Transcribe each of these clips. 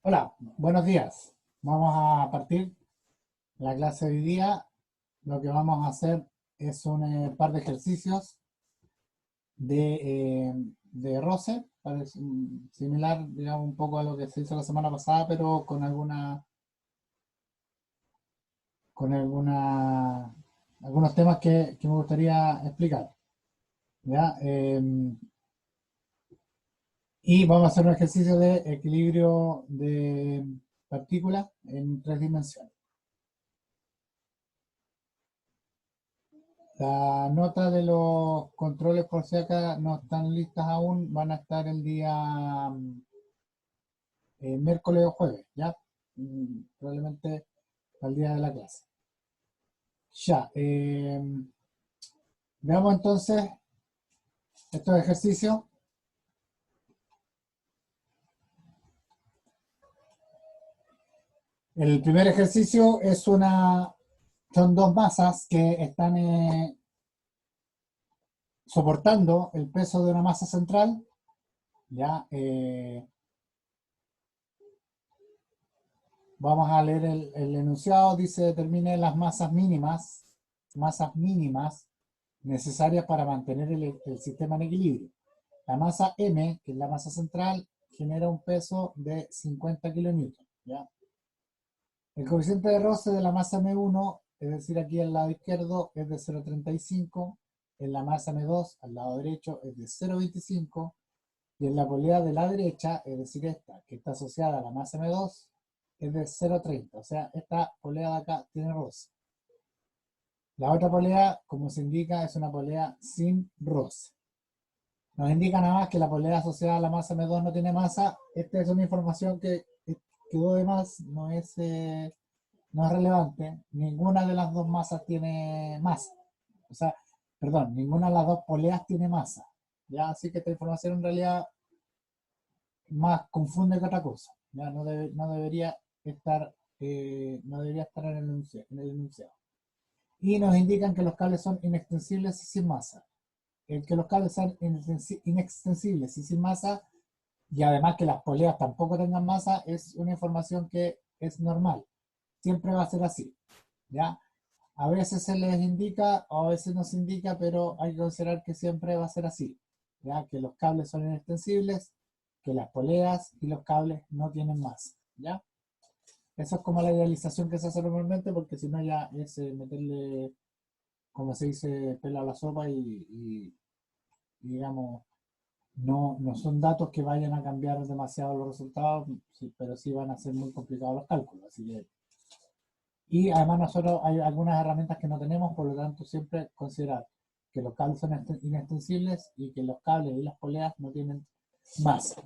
Hola, buenos días. Vamos a partir la clase de hoy día. Lo que vamos a hacer es un par de ejercicios de roce, similar, digamos, un poco a lo que se hizo la semana pasada, pero con algunos temas que me gustaría explicar. ¿Ya? Y vamos a hacer un ejercicio de equilibrio de partículas en 3 dimensiones. La nota de los controles, por si acá no están listas aún, van a estar el día miércoles o jueves, ¿ya? Probablemente al día de la clase. Ya, veamos entonces estos ejercicios. El primer ejercicio son dos masas que están soportando el peso de una masa central, ¿ya? Vamos a leer el enunciado. Dice: determine las masas mínimas necesarias para mantener el sistema en equilibrio. La masa M, que es la masa central, genera un peso de 50 kilonewtons, ¿ya? El coeficiente de roce de la masa M1, es decir, aquí al lado izquierdo, es de 0,35. En la masa M2, al lado derecho, es de 0,25. Y en la polea de la derecha, es decir, esta, que está asociada a la masa M2, es de 0,30. O sea, esta polea de acá tiene roce. La otra polea, como se indica, es una polea sin roce. Nos indica nada más que la polea asociada a la masa M2 no tiene masa. Esta es una información que quedó de más, no es relevante. Ninguna de las dos masas tiene masa. O sea, perdón, ninguna de las dos poleas tiene masa. ¿Ya? Así que esta información en realidad más confunde que otra cosa. ¿Ya? No debería estar, en el enunciado. Y nos indican que los cables son inextensibles y sin masa. El que los cables sean inextensibles y sin masa, y además que las poleas tampoco tengan masa, es una información que es normal. Siempre va a ser así. ¿Ya? A veces se les indica o a veces no se indica, pero hay que considerar que siempre va a ser así. ¿Ya? Que los cables son inextensibles, que las poleas y los cables no tienen masa. ¿Ya? Eso es como la idealización que se hace normalmente, porque si no ya es meterle, como se dice, pelo a la sopa y digamos, no son datos que vayan a cambiar demasiado los resultados, sí, pero sí van a ser muy complicados los cálculos. Y además nosotros hay algunas herramientas que no tenemos, por lo tanto siempre considerar que los cables son inextensibles y que los cables y las poleas no tienen masa.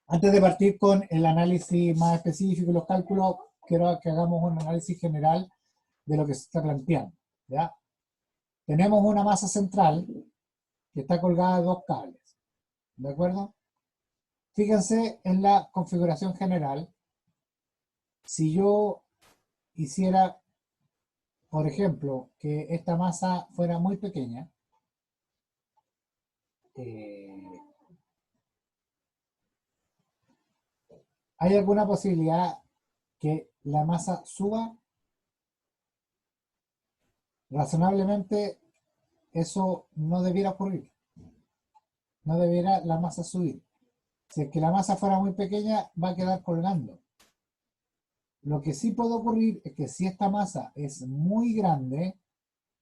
Antes de partir con el análisis más específico y los cálculos, quiero que hagamos un análisis general de lo que se está planteando. ¿Ya? Tenemos una masa central que está colgada de dos cables. ¿De acuerdo? Fíjense en la configuración general. Si yo hiciera, por ejemplo, que esta masa fuera muy pequeña, eh, ¿hay alguna posibilidad que la masa suba? Razonablemente, eso no debiera ocurrir. No debiera la masa subir. Si es que la masa fuera muy pequeña, va a quedar colgando. Lo que sí puede ocurrir es que si esta masa es muy grande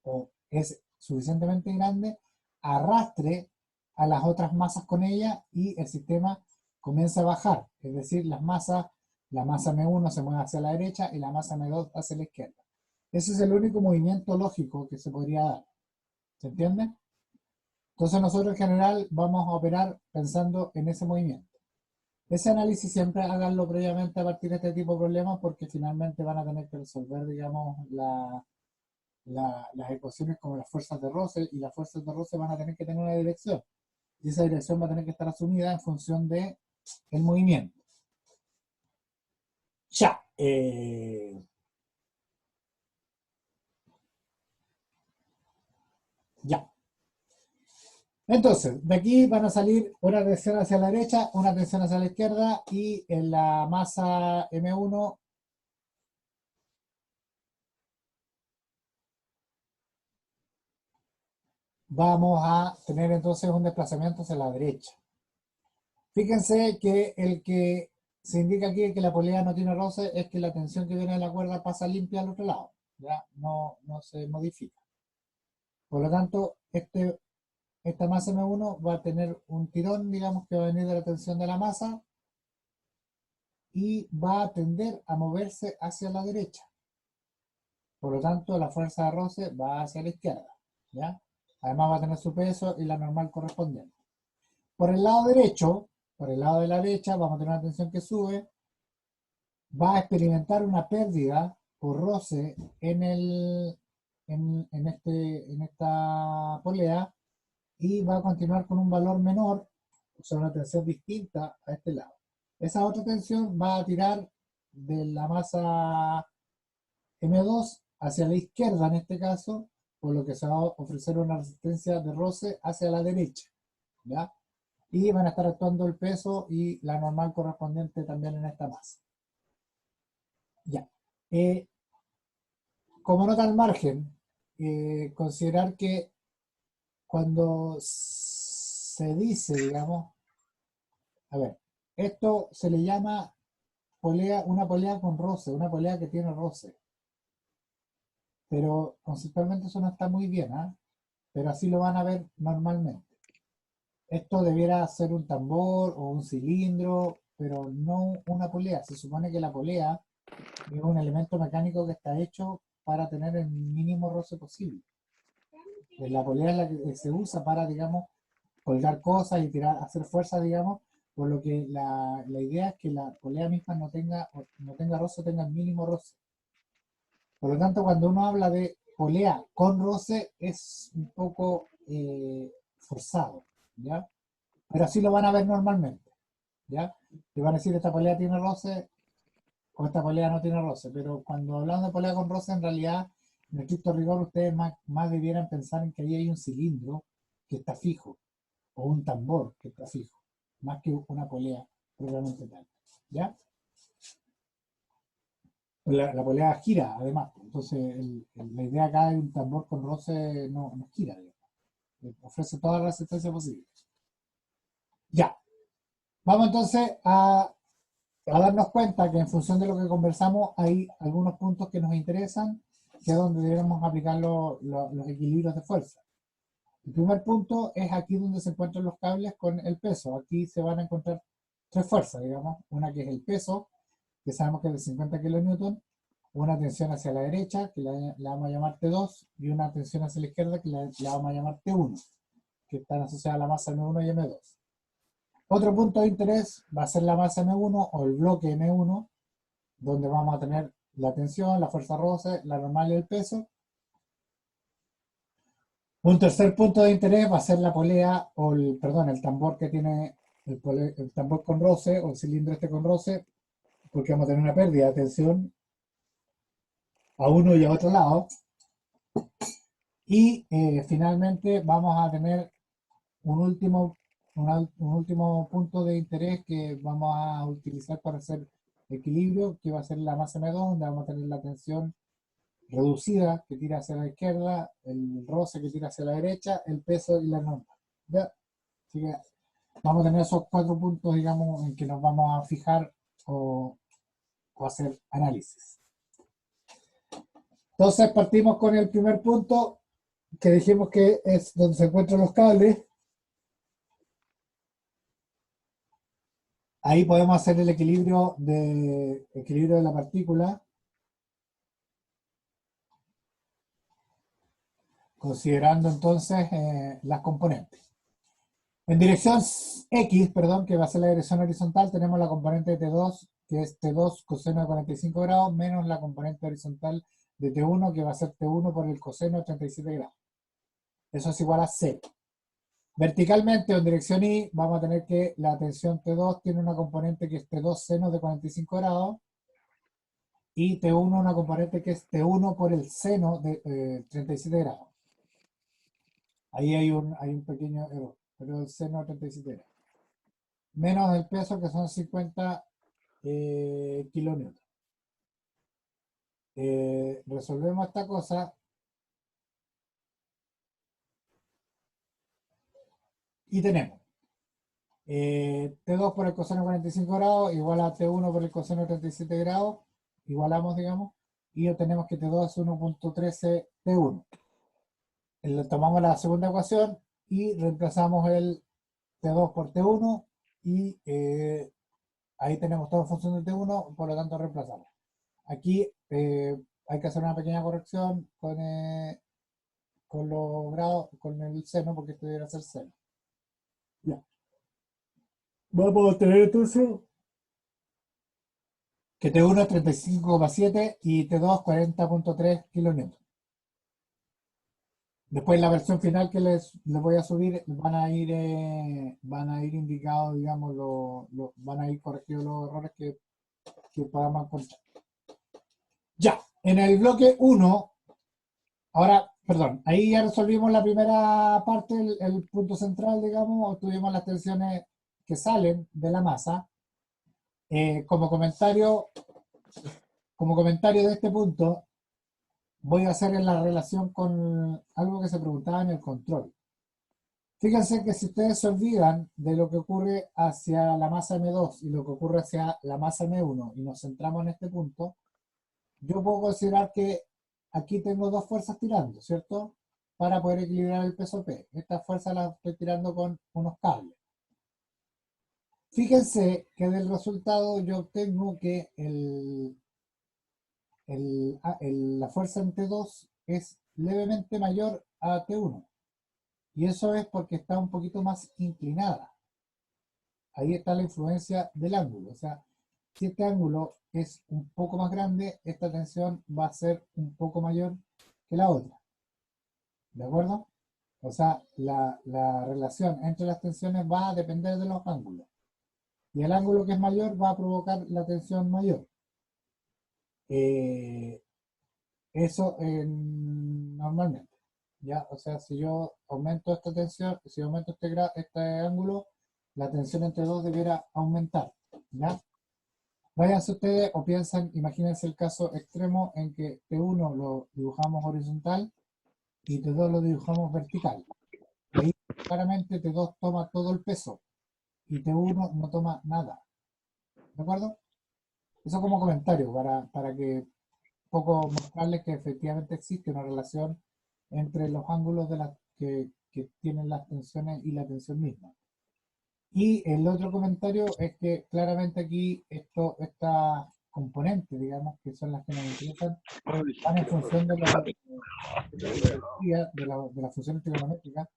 o es suficientemente grande, arrastre a las otras masas con ella y el sistema comienza a bajar. Es decir, la masa M1 se mueve hacia la derecha y la masa M2 hacia la izquierda. Ese es el único movimiento lógico que se podría dar. ¿Se entiende? Entonces nosotros en general vamos a operar pensando en ese movimiento. Ese análisis siempre háganlo previamente a partir de este tipo de problemas, porque finalmente van a tener que resolver, digamos, las ecuaciones como las fuerzas de roce, y las fuerzas de roce van a tener que tener una dirección. Y esa dirección va a tener que estar asumida en función de el movimiento. Ya. Ya. Entonces, de aquí van a salir una tensión hacia la derecha, una tensión hacia la izquierda y en la masa M1 vamos a tener entonces un desplazamiento hacia la derecha. Fíjense que el que se indica aquí que la polea no tiene roce es que la tensión que viene de la cuerda pasa limpia al otro lado, ya no se modifica. Por lo tanto, esta masa M1 va a tener un tirón, digamos, que va a venir de la tensión de la masa y va a tender a moverse hacia la derecha. Por lo tanto, la fuerza de roce va hacia la izquierda, ¿ya? Además va a tener su peso y la normal correspondiente. Por el lado derecho, por el lado de la derecha, vamos a tener una tensión que sube, va a experimentar una pérdida por roce en esta polea y va a continuar con un valor menor, o sea, una tensión distinta a este lado. Esa otra tensión va a tirar de la masa M2 hacia la izquierda en este caso, por lo que se va a ofrecer una resistencia de roce hacia la derecha, ¿ya? Y van a estar actuando el peso y la normal correspondiente también en esta masa. Ya. Como nota al margen, considerar que cuando se dice, digamos, a ver, esto se le llama una polea con roce, una polea que tiene roce. Pero conceptualmente eso no está muy bien, ¿ah? Pero así lo van a ver normalmente. Esto debiera ser un tambor o un cilindro, pero no una polea. Se supone que la polea es un elemento mecánico que está hecho para tener el mínimo roce posible. La polea es la que se usa para, digamos, colgar cosas y tirar, hacer fuerza, digamos, por lo que la idea es que la polea misma no tenga roce, tenga el mínimo roce. Por lo tanto, cuando uno habla de polea con roce, es un poco forzado, ¿ya? Pero así lo van a ver normalmente, ¿ya? Te van a decir esta polea tiene roce o esta polea no tiene roce, pero cuando hablamos de polea con roce, en realidad, en estricto rigor, ustedes más debieran pensar en que ahí hay un cilindro que está fijo, o un tambor que está fijo, más que una polea propiamente tal, ¿ya? La polea gira, además, entonces la idea acá de un tambor con roce no gira, digamos. Ofrece toda la resistencia posible. Ya, vamos entonces a darnos cuenta que en función de lo que conversamos hay algunos puntos que nos interesan, que es donde debemos aplicar los equilibrios de fuerza. El primer punto es aquí donde se encuentran los cables con el peso. Aquí se van a encontrar tres fuerzas, digamos. Una que es el peso, que sabemos que es de 50 kilonewton, una tensión hacia la derecha, que la vamos a llamar T2, y una tensión hacia la izquierda, que la vamos a llamar T1, que están asociadas a la masa M1 y M2. Otro punto de interés va a ser la masa M1 o el bloque M1, donde vamos a tener la tensión, la fuerza roce, la normal y el peso. Un tercer punto de interés va a ser la polea, el tambor que tiene el tambor con roce, o el cilindro este con roce, porque vamos a tener una pérdida de tensión a uno y a otro lado. Y finalmente vamos a tener un último punto de interés que vamos a utilizar para hacer equilibrio, que va a ser la masa M2, donde vamos a tener la tensión reducida que tira hacia la izquierda, el roce que tira hacia la derecha, el peso y la norma. ¿Ya? Así que vamos a tener esos cuatro puntos, digamos, en que nos vamos a fijar o hacer análisis. Entonces partimos con el primer punto, que dijimos que es donde se encuentran los cables. Ahí podemos hacer el equilibrio de la partícula, considerando entonces las componentes. En dirección X, perdón, que va a ser la dirección horizontal, tenemos la componente de T2, que es T2 coseno de 45 grados, menos la componente horizontal de T1, que va a ser T1 por el coseno de 37 grados. Eso es igual a 0. Verticalmente o en dirección Y, vamos a tener que la tensión T2 tiene una componente que es T2 seno de 45 grados, y T1 una componente que es T1 por el seno de 37 grados. Ahí hay un pequeño error. pero el seno de 37 grados. Menos el peso, que son 50 kilonewtons. Resolvemos esta cosa y tenemos T2 por el coseno de 45 grados igual a T1 por el coseno de 37 grados, igualamos, digamos, y obtenemos que T2 es 1.13 T1. Tomamos la segunda ecuación y reemplazamos el T2 por T1 y ahí tenemos toda función de T1, por lo tanto reemplazamos. Aquí hay que hacer una pequeña corrección con los grados, con el seno, porque esto debería ser seno. Ya. Vamos a tener entonces que T1 es 35,7 y T2 40,3 kilonewtons. Después la versión final que les voy a subir van a ir indicados, digamos, van a ir corregidos los errores que podamos encontrar. Ya, en el bloque 1, ahora, perdón, ahí ya resolvimos la primera parte, el punto central, digamos, obtuvimos las tensiones que salen de la masa. Como comentario de este punto, voy a hacer en la relación con algo que se preguntaba en el control. Fíjense que si ustedes se olvidan de lo que ocurre hacia la masa M2 y lo que ocurre hacia la masa M1 y nos centramos en este punto, yo puedo considerar que aquí tengo dos fuerzas tirando, ¿cierto? Para poder equilibrar el peso P. Estas fuerzas las estoy tirando con unos cables. Fíjense que del resultado yo obtengo que la fuerza en T2 es levemente mayor a T1. Y eso es porque está un poquito más inclinada. Ahí está la influencia del ángulo. O sea, si este ángulo es un poco más grande, esta tensión va a ser un poco mayor que la otra. ¿De acuerdo? O sea, la relación entre las tensiones va a depender de los ángulos. Y el ángulo que es mayor va a provocar la tensión mayor. Eso normalmente. ¿Ya? O sea, si yo aumento esta tensión, si aumento este ángulo, la tensión entre dos debiera aumentar. ¿Ya? Váyanse ustedes o piensen, imagínense el caso extremo en que T1 lo dibujamos horizontal y T2 lo dibujamos vertical. Y ahí claramente T2 toma todo el peso y T1 no toma nada. ¿De acuerdo? Eso como comentario para que un poco mostrarles que efectivamente existe una relación entre los ángulos que tienen las tensiones y la tensión misma. Y el otro comentario es que claramente aquí estas componentes, digamos, que son las que nos interesan, van en función de las funciones trigonométricas.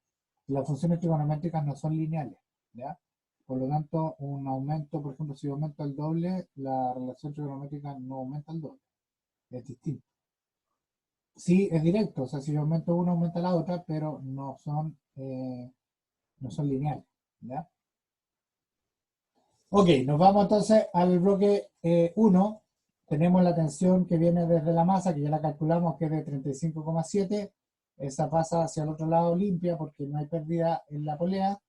Las funciones trigonométricas no son lineales, ¿ya? Por lo tanto, un aumento, por ejemplo, si yo aumento el doble, la relación trigonométrica no aumenta el doble, es distinto. Sí, es directo, o sea, si yo aumento una, aumenta la otra, pero no son lineales, ¿ya? Ok, nos vamos entonces al bloque 1. Tenemos la tensión que viene desde la masa, que ya la calculamos, que es de 35,7. Esa pasa hacia el otro lado limpia porque no hay pérdida en la polea.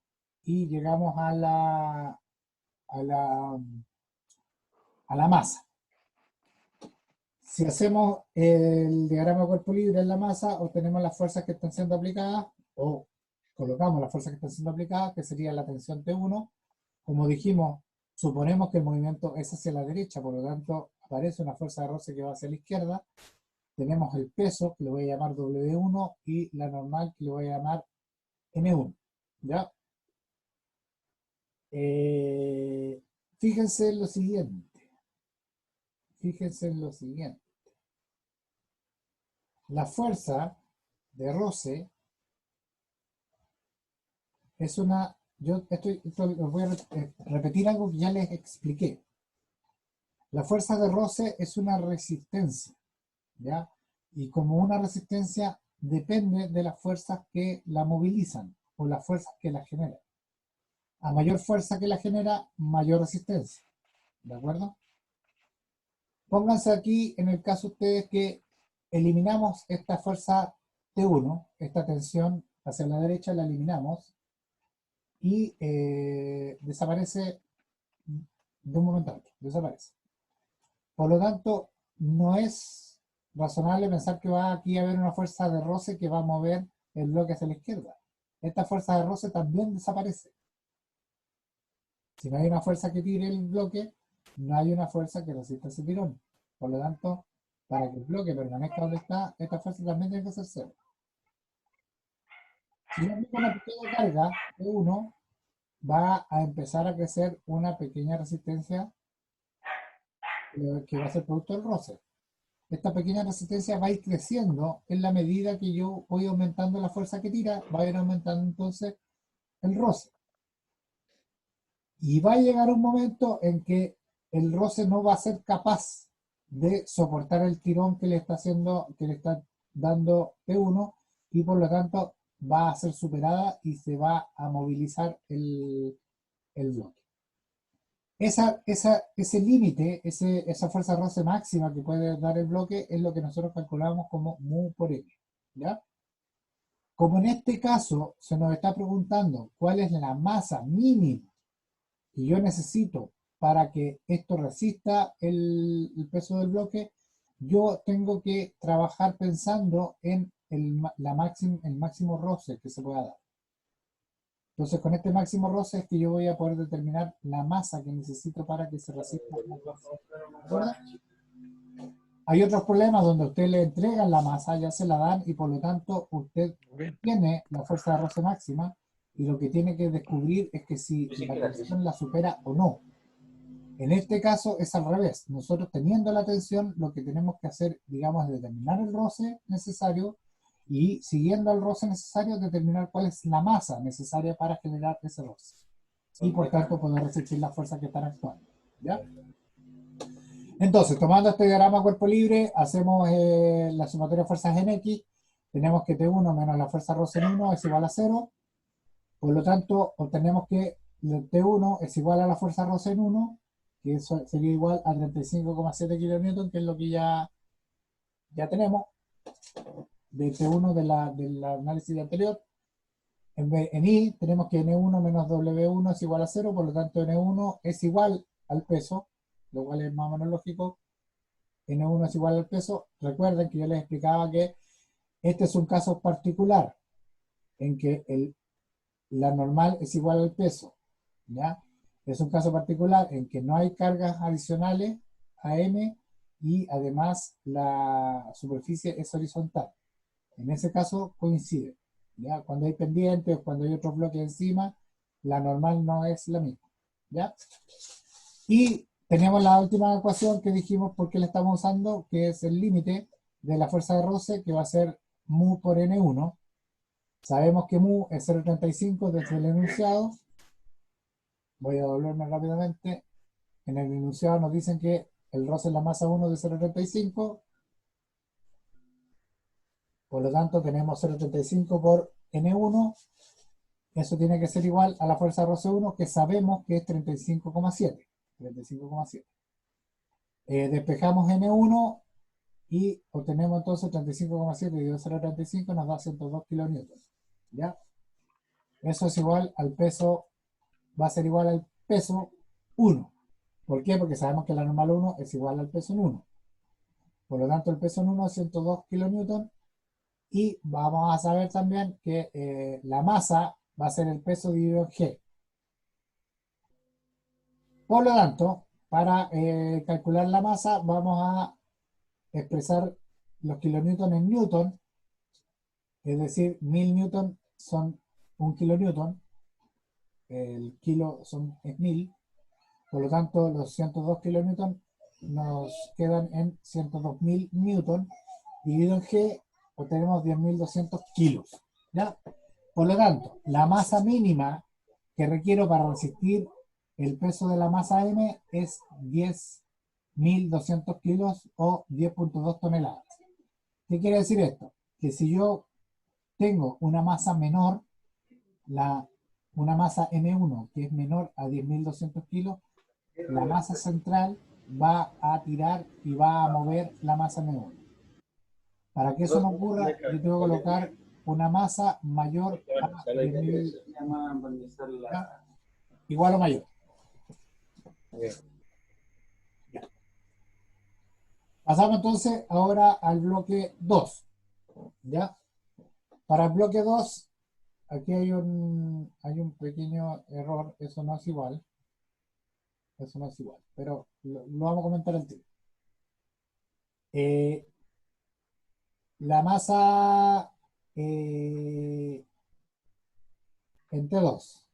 Y llegamos a la masa. Si hacemos el diagrama de cuerpo libre en la masa, obtenemos las fuerzas que están siendo aplicadas, o colocamos las fuerzas que están siendo aplicadas, que sería la tensión T1. Como dijimos, suponemos que el movimiento es hacia la derecha, por lo tanto aparece una fuerza de roce que va hacia la izquierda. Tenemos el peso, que le voy a llamar W1, y la normal, que le voy a llamar M1. ¿Ya? Fíjense en lo siguiente. Fíjense en lo siguiente. La fuerza de roce es una... Esto lo voy a repetir algo que ya les expliqué. La fuerza de roce es una resistencia, ¿ya? Y como una resistencia depende de las fuerzas que la movilizan o las fuerzas que la generan. A mayor fuerza que la genera, mayor resistencia. ¿De acuerdo? Pónganse aquí en el caso ustedes que eliminamos esta fuerza T1, esta tensión hacia la derecha la eliminamos, y desaparece de un momento a otro, desaparece. Por lo tanto, no es razonable pensar que va aquí a haber una fuerza de roce que va a mover el bloque hacia la izquierda. Esta fuerza de roce también desaparece. Si no hay una fuerza que tire el bloque, no hay una fuerza que resista ese tirón. Por lo tanto, para que el bloque permanezca donde está, esta fuerza también tiene que ser cero. Si yo aplico una pequeña carga de 1, va a empezar a crecer una pequeña resistencia que va a ser producto del roce. Esta pequeña resistencia va a ir creciendo en la medida que yo voy aumentando la fuerza que tira, va a ir aumentando entonces el roce. Y va a llegar un momento en que el roce no va a ser capaz de soportar el tirón que le está haciendo, que le está dando P1, y por lo tanto va a ser superada y se va a movilizar el bloque. Ese límite, esa fuerza de roce máxima que puede dar el bloque es lo que nosotros calculamos como mu por m. ¿Ya? Como en este caso se nos está preguntando cuál es la masa mínima que yo necesito para que esto resista el peso del bloque, yo tengo que trabajar pensando en el máximo roce que se pueda dar. Entonces, con este máximo roce es que yo voy a poder determinar la masa que necesito para que se resista. ¿De acuerdo? Hay otros problemas donde usted le entregan la masa, ya se la dan y por lo tanto usted tiene la fuerza de roce máxima y lo que tiene que descubrir es que si la tensión la supera o no. En este caso es al revés. Nosotros teniendo la tensión, lo que tenemos que hacer, digamos, es determinar el roce necesario y siguiendo el roce necesario, determinar cuál es la masa necesaria para generar ese roce. Y por tanto poder resistir las fuerzas que están actuando. ¿Ya? Entonces, tomando este diagrama cuerpo libre, hacemos la sumatoria de fuerzas en X. Tenemos que T1 menos la fuerza roce en 1 es igual a 0. Por lo tanto, obtenemos que T1 es igual a la fuerza roce en 1, que eso sería igual a 35,7 kN, que es lo que ya tenemos de T1 del análisis anterior. En I tenemos que N1 menos W1 es igual a 0, por lo tanto N1 es igual al peso, lo cual es más o menos lógico. N1 es igual al peso. Recuerden que yo les explicaba que este es un caso particular en que la normal es igual al peso, ¿ya? Es un caso particular en que no hay cargas adicionales a M y además la superficie es horizontal. En ese caso coincide, ¿ya? Cuando hay pendientes, cuando hay otros bloques encima, la normal no es la misma, ¿ya? Y tenemos la última ecuación que dijimos por qué la estamos usando, que es el límite de la fuerza de roce, que va a ser mu por N1. Sabemos que mu es 0,35 desde el enunciado. Voy a volverme rápidamente. En el enunciado nos dicen que el roce es la masa 1 de 0,35. Por lo tanto, tenemos 0,35 por N1. Eso tiene que ser igual a la fuerza de roce 1, que sabemos que es 35,7. 35,7. Despejamos N1 y obtenemos entonces 35,7 dividido 0,35 nos da 102 kilonewtons. ¿Ya? Eso es igual al peso, va a ser igual al peso 1. ¿Por qué? Porque sabemos que la normal 1 es igual al peso en 1. Por lo tanto, el peso en 1 es 102 kilonewtons. Y vamos a saber también que la masa va a ser el peso dividido en G. Por lo tanto, para calcular la masa, vamos a expresar los kilonewtons en newton, es decir, 1000 newton son 1 kilonewton, el kilo es 1000, por lo tanto los 102 kilonewton nos quedan en 102.000 newton, dividido en G, obtenemos 10.200 kilos. ¿Ya? Por lo tanto, la masa mínima que requiero para resistir el peso de la masa M es 10.200 kilos o 10,2 toneladas. ¿Qué quiere decir esto? Que si yo tengo una masa menor, una masa M1 que es menor a 10.200 kilos, la masa central va a tirar y va a mover la masa M1. Para que eso no ocurra, yo tengo que colocar una masa mayor a Ya la idea 10.000, se llama barnizar ¿ya? la... Igual o mayor. Ok. Ya. Pasamos entonces ahora al bloque 2. ¿Ya? Para el bloque 2, aquí hay un pequeño error, eso no es igual. Eso no es igual, pero lo vamos a comentar al tiro. Eh, la masa en T2,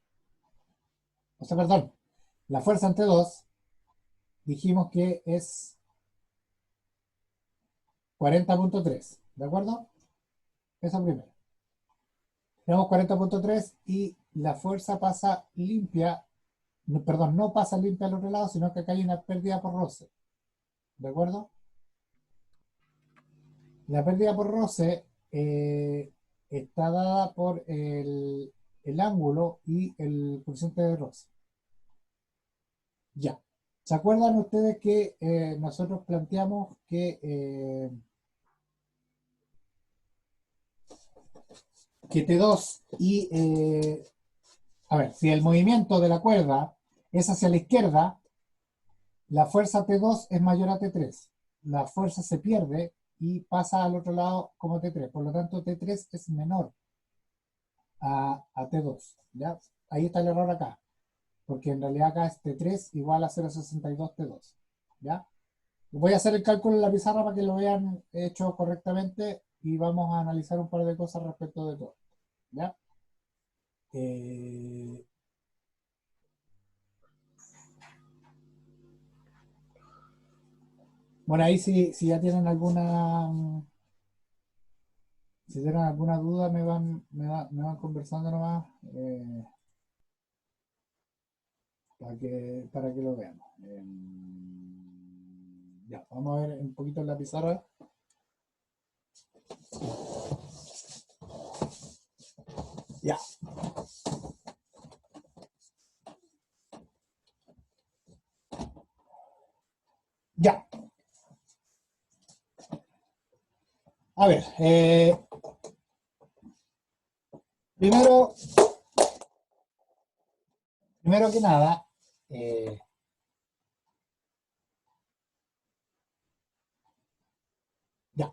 o sea, perdón, la fuerza en T2, dijimos que es 40.3, ¿de acuerdo? Eso primero. Tenemos 40.3 y la fuerza pasa limpia, no, perdón, no pasa limpia al otro lado, sino que acá hay una pérdida por roce, ¿de acuerdo? La pérdida por roce está dada por el ángulo y el coeficiente de roce. Ya. ¿Se acuerdan ustedes que nosotros planteamos que T2 y, a ver, si el movimiento de la cuerda es hacia la izquierda, la fuerza T2 es mayor a T3. La fuerza se pierde y pasa al otro lado como T3. Por lo tanto, T3 es menor a T2. ¿Ya? Ahí está el error acá. Porque en realidad acá es T3 igual a 0,62 T2. ¿Ya? Voy a hacer el cálculo en la pizarra para que lo vean hecho correctamente y vamos a analizar un par de cosas respecto de todo. ¿Ya? Eh, bueno, ahí si ya tienen alguna duda me van conversando nomás para que lo veamos. Ya, vamos a ver un poquito en la pizarra. Ya, ya. A ver, primero, primero que nada, eh, ya.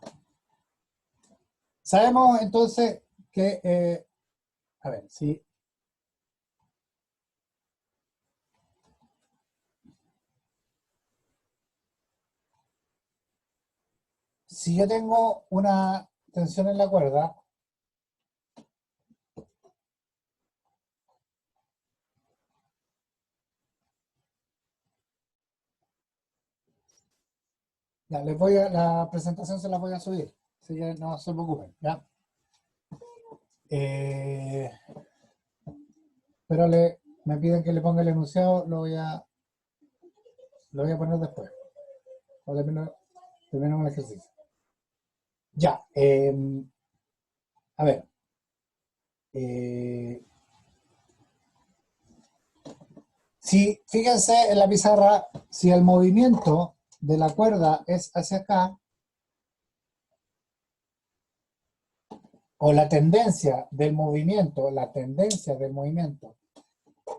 Sabemos entonces que, a ver, si yo tengo una tensión en la cuerda, ya, la presentación se la voy a subir, así que no se preocupen, ¿ya? Eh, pero me piden que le ponga el enunciado, lo voy a poner después, o terminamos el ejercicio. Ya, a ver, eh, si fíjense en la pizarra, si el movimiento de la cuerda es hacia acá, o la tendencia del movimiento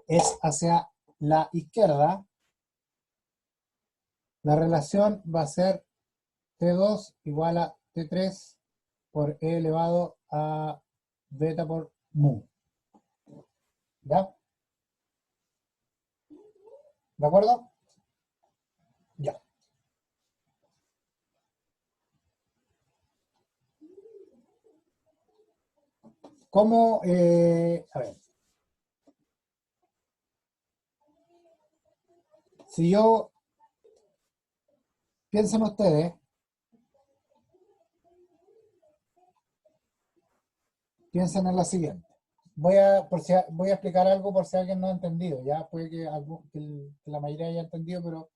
es hacia la izquierda, la relación va a ser T2 igual a T3 por E elevado a beta por mu. ¿Ya? ¿De acuerdo? Ya. ¿Cómo? A ver. Si yo, piensen ustedes, piensen en la siguiente. Voy a explicar algo por si alguien no ha entendido. Ya puede que la mayoría haya entendido, pero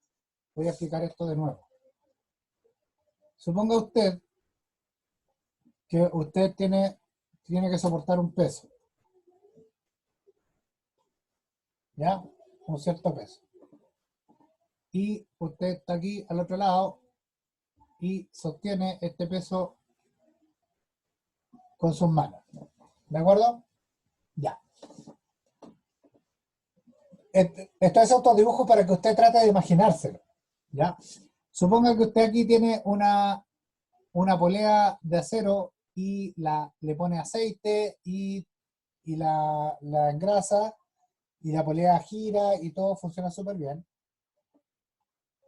voy a explicar esto de nuevo. Suponga usted que usted tiene que soportar un peso, ¿ya? Un cierto peso. Y usted está aquí al otro lado y sostiene este peso con sus manos. ¿De acuerdo? Ya. Esto es autodibujo para que usted trate de imaginárselo. ¿Ya? Suponga que usted aquí tiene una polea de acero y le pone aceite y la engrasa y la polea gira y todo funciona súper bien.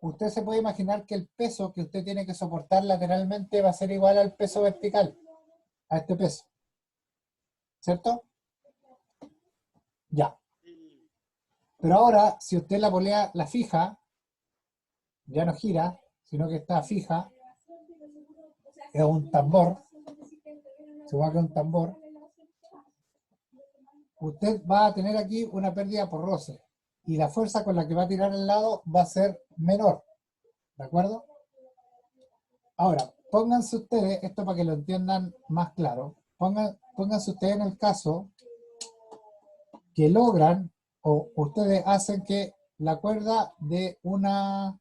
Usted se puede imaginar que el peso que usted tiene que soportar lateralmente va a ser igual al peso vertical, a este peso. ¿Cierto? Ya. Pero ahora, si usted la polea la fija, ya no gira, sino que está fija, es un tambor, se va a un tambor, usted va a tener aquí una pérdida por roce y la fuerza con la que va a tirar al lado va a ser menor. ¿De acuerdo? Ahora, pónganse ustedes, esto para que lo entiendan más claro, pónganse ustedes en el caso que logran o ustedes hacen que la cuerda de unas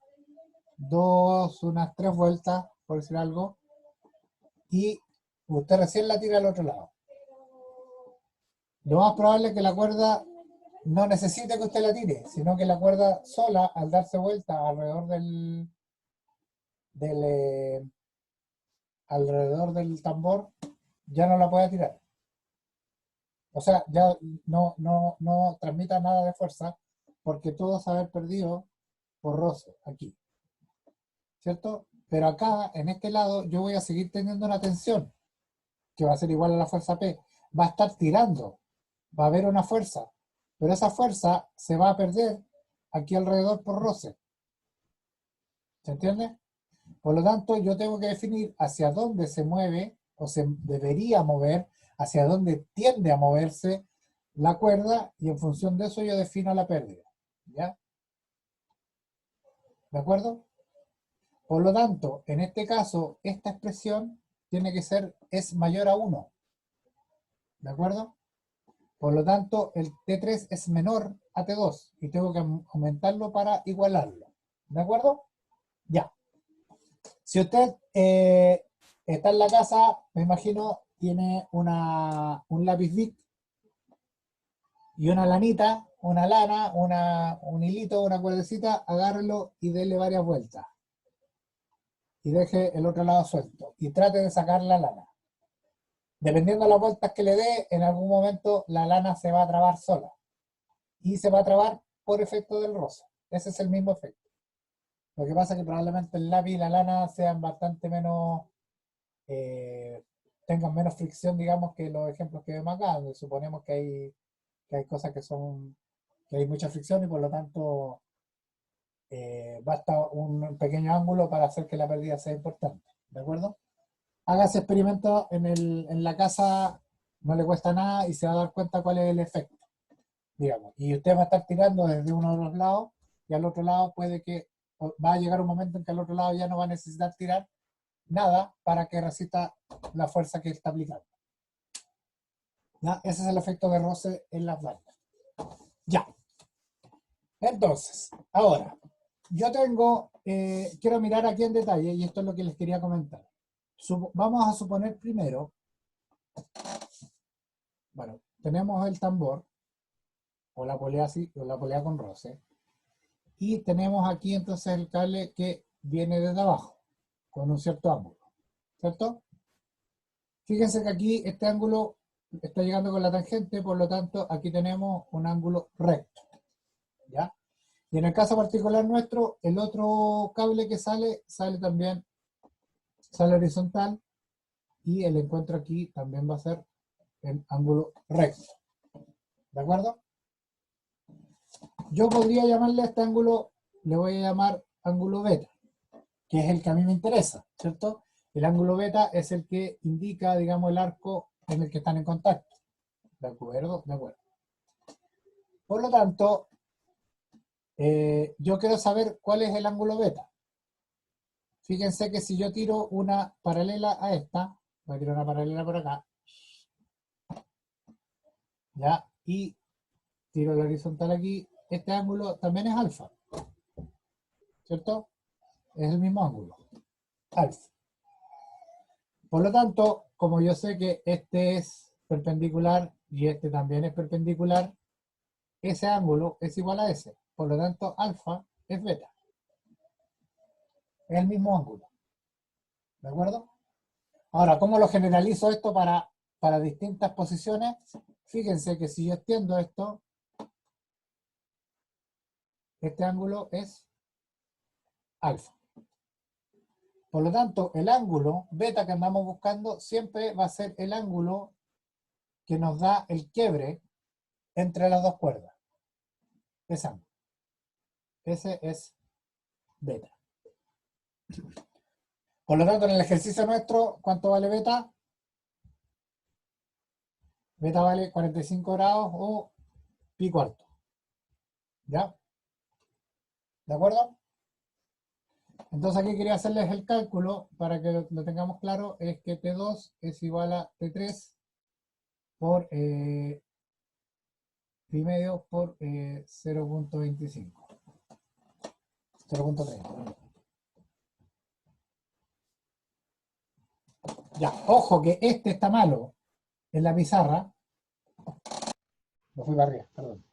3 vueltas, por decir algo, y usted recién la tira al otro lado. Lo más probable es que la cuerda no necesite que usted la tire, sino que la cuerda sola, al darse vuelta alrededor del tambor, ya no la puede tirar. O sea, ya no transmita nada de fuerza, porque todo se va a haber perdido por roce, aquí. ¿Cierto? Pero acá, en este lado, yo voy a seguir teniendo una tensión, que va a ser igual a la fuerza P. Va a estar tirando, va a haber una fuerza, pero esa fuerza se va a perder aquí alrededor por roce. ¿Se entiende? Por lo tanto, yo tengo que definir hacia dónde se mueve, o se debería mover, hacia dónde tiende a moverse la cuerda, y en función de eso yo defino la pérdida. ¿Ya? ¿De acuerdo? Por lo tanto, en este caso, esta expresión tiene que ser, es mayor a 1. ¿De acuerdo? Por lo tanto, el T3 es menor a T2 y tengo que aumentarlo para igualarlo. ¿De acuerdo? Ya. Si usted está en la casa, me imagino, tiene un lápiz Bic y una lanita, una lana, un hilito, una cuerdecita, agárrelo y dele varias vueltas. Y deje el otro lado suelto. Y trate de sacar la lana. Dependiendo de las vueltas que le dé, en algún momento la lana se va a trabar sola. Y se va a trabar por efecto del roce. Ese es el mismo efecto. Lo que pasa es que probablemente el lápiz y la lana sean bastante menos, tengan menos fricción, digamos, que los ejemplos que vemos acá, donde suponemos que hay cosas que hay mucha fricción y por lo tanto basta un pequeño ángulo para hacer que la pérdida sea importante. ¿De acuerdo? Haga ese experimento en la casa, no le cuesta nada y se va a dar cuenta cuál es el efecto, digamos. Y usted va a estar tirando desde uno de los lados y al otro lado puede que va a llegar un momento en que al otro lado ya no va a necesitar tirar nada para que resista la fuerza que está aplicando. ¿Ya? Ese es el efecto de roce en las bandas. Ya. Entonces, ahora, yo quiero mirar aquí en detalle, y esto es lo que les quería comentar. Vamos a suponer primero, bueno, tenemos el tambor, o la polea con roce, y tenemos aquí entonces el cable que viene desde abajo, con un cierto ángulo, ¿cierto? Fíjense que aquí este ángulo está llegando con la tangente, por lo tanto aquí tenemos un ángulo recto, ¿ya? Y en el caso particular nuestro, el otro cable que sale también, sale horizontal, y el encuentro aquí también va a ser en ángulo recto, ¿de acuerdo? Yo podría llamarle a este ángulo, le voy a llamar ángulo beta, que es el que a mí me interesa, ¿cierto? El ángulo beta es el que indica, digamos, el arco en el que están en contacto. ¿De acuerdo? De acuerdo. Por lo tanto, yo quiero saber cuál es el ángulo beta. Fíjense que si yo tiro una paralela a esta, voy a tirar una paralela por acá, ¿ya? Y tiro la horizontal aquí, este ángulo también es alfa, ¿cierto? Es el mismo ángulo, alfa. Por lo tanto, como yo sé que este es perpendicular y este también es perpendicular, ese ángulo es igual a ese. Por lo tanto, alfa es beta. Es el mismo ángulo. ¿De acuerdo? Ahora, ¿cómo lo generalizo esto para distintas posiciones? Fíjense que si yo extiendo esto, este ángulo es alfa. Por lo tanto, el ángulo beta que andamos buscando siempre va a ser el ángulo que nos da el quiebre entre las dos cuerdas. Ese ángulo. Ese es beta. Por lo tanto, en el ejercicio nuestro, ¿cuánto vale beta? Beta vale 45 grados o pi cuarto. ¿Ya? ¿De acuerdo? Entonces aquí quería hacerles el cálculo para que lo tengamos claro, es que T2 es igual a T3 por pi medio por 0.25. 0.30. Ya, ojo que este está malo en la pizarra. Lo fui para arriba, perdón.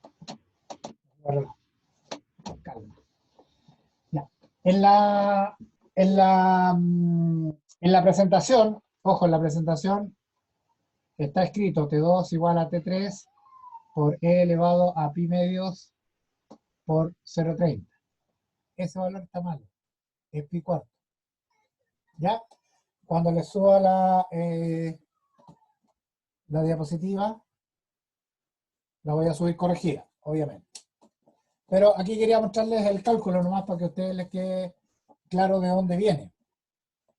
Calma. Ya. En la presentación, ojo, en la presentación está escrito T2 igual a T3 por E elevado a pi medios por 0.30. Ese valor está malo, es pi cuarto. ¿Ya? Cuando le suba la diapositiva, la voy a subir corregida, obviamente. Pero aquí quería mostrarles el cálculo nomás para que a ustedes les quede claro de dónde viene.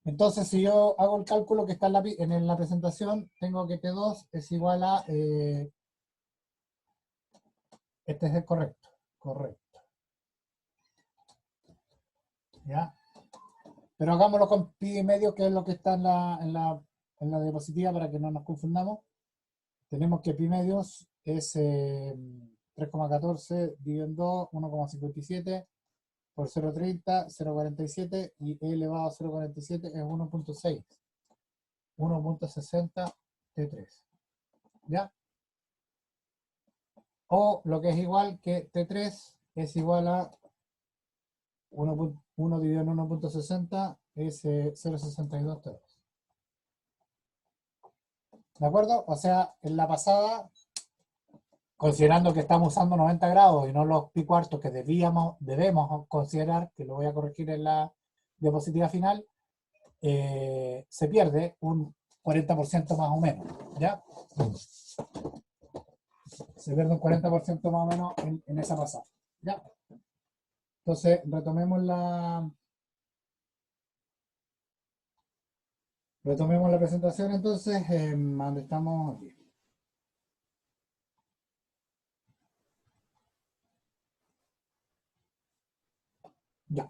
Entonces, si yo hago el cálculo que está en la presentación, tengo que T2 es igual a... este es el correcto. Correcto. ¿Ya? Pero hagámoslo con pi medio, que es lo que está en la diapositiva para que no nos confundamos. Tenemos que pi medios es 3,14 dividido en 2, 1,57 por 0,30, 0,47 y e elevado a 0,47 es 1.6. 1.60 T3. ¿Ya? O lo que es igual que T3 es igual a 1 dividido en 1.60 es 0.62 T2. ¿De acuerdo? O sea, en la pasada, considerando que estamos usando 90 grados y no los pi cuartos que debemos considerar, que lo voy a corregir en la diapositiva final, se pierde un 40% más o menos, ¿ya? Se pierde un 40% más o menos en esa pasada, ¿ya? Entonces, retomemos la presentación entonces, donde estamos aquí. Ya.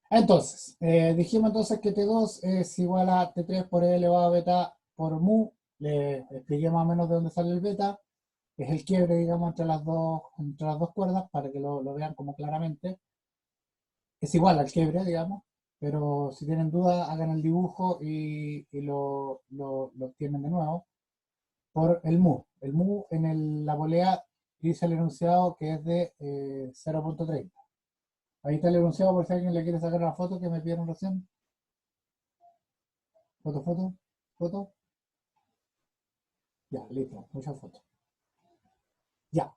Entonces, dijimos entonces que T2 es igual a T3 por E elevado a beta por mu. Le expliqué más o menos de dónde sale el beta. Es el quiebre, digamos, entre las dos cuerdas, para que lo vean como claramente. Es igual al quiebre, digamos, pero si tienen duda, hagan el dibujo y lo obtienen de nuevo. Por el mu. El mu en la polea dice el enunciado que es de 0.30. Ahí está el enunciado por si alguien le quiere sacar una foto que me pidieron recién. Foto. Ya, listo, muchas fotos. Ya,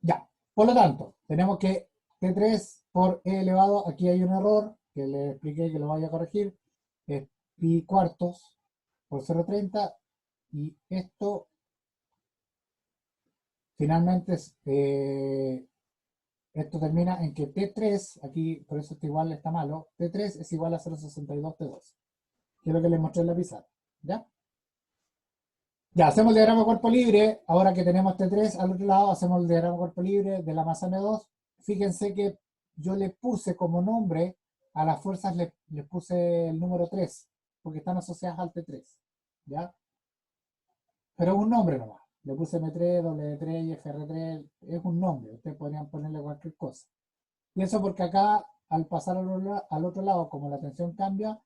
ya. Por lo tanto, tenemos que T3 por E elevado, aquí hay un error que le expliqué que lo vaya a corregir, es pi cuartos por 0.30 y esto finalmente esto termina en que T3, aquí por eso está igual, está malo, T3 es igual a 0.62 T2, que es lo que les mostré en la pizarra, ¿ya? Ya, hacemos el diagrama de cuerpo libre. Ahora que tenemos T3 al otro lado, hacemos el diagrama de cuerpo libre de la masa M2. Fíjense que yo le puse como nombre a las fuerzas, le puse el número 3, porque están asociadas al T3. ¿Ya? Pero es un nombre nomás. Le puse M3, W3 y FR3. Es un nombre. Ustedes podrían ponerle cualquier cosa. Y eso porque acá, al pasar al otro lado, como la tensión cambia,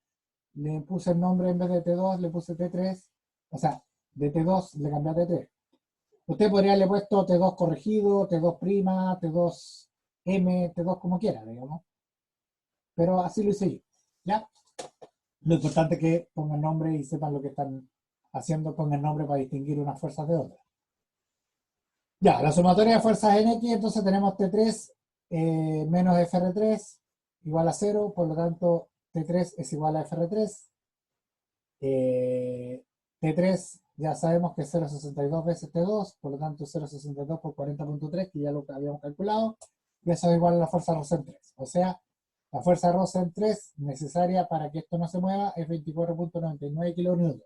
le puse el nombre en vez de T2, le puse T3, o sea, de T2 le cambié a T3. Usted podría haberle puesto T2 corregido, T2 prima, T2 M, T2 como quiera, digamos. Pero así lo hice yo, ¿ya? Lo importante es que pongan nombre y sepan lo que están haciendo, pongan nombre para distinguir unas fuerzas de otras. Ya, la sumatoria de fuerzas en X, entonces tenemos T3 menos FR3 igual a 0, por lo tanto T3 es igual a FR3. T3 ya sabemos que es 0,62 veces T2, por lo tanto 0,62 por 40.3, que ya lo habíamos calculado, y eso es igual a la fuerza Rosen 3. O sea, la fuerza Rosen 3 necesaria para que esto no se mueva es 24.99 kN.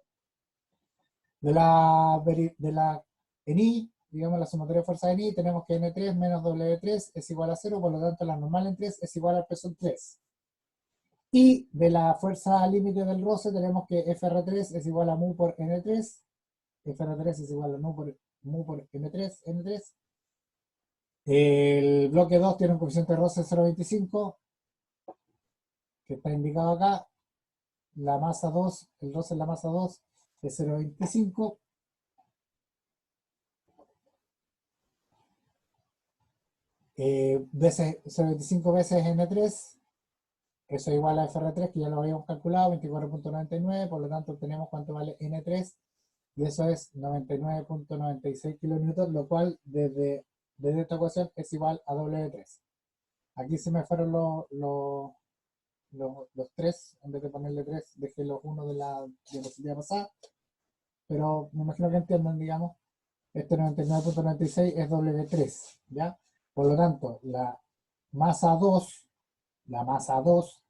En I, digamos la sumatoria de fuerza en I, tenemos que N3 menos W3 es igual a 0, por lo tanto la normal en 3 es igual al peso en 3. Y de la fuerza límite del roce tenemos que FR3 es igual a mu por N3, FR3 es igual a mu por N3, N3. El bloque 2 tiene un coeficiente de roce de 0,25, que está indicado acá. La masa 2, el roce en la masa 2 es 0,25. Veces 0,25 veces N3, eso es igual a FR3, que ya lo habíamos calculado, 24.99, por lo tanto obtenemos cuánto vale N3, y eso es 99.96 kN, lo cual desde esta ecuación es igual a W3. Aquí se me fueron los 3, en vez de ponerle 3, dejé los 1 de la diapositiva pasada, pero me imagino que entiendan, digamos, este 99.96 es W3, ¿ya? Por lo tanto, masa 2, la masa 2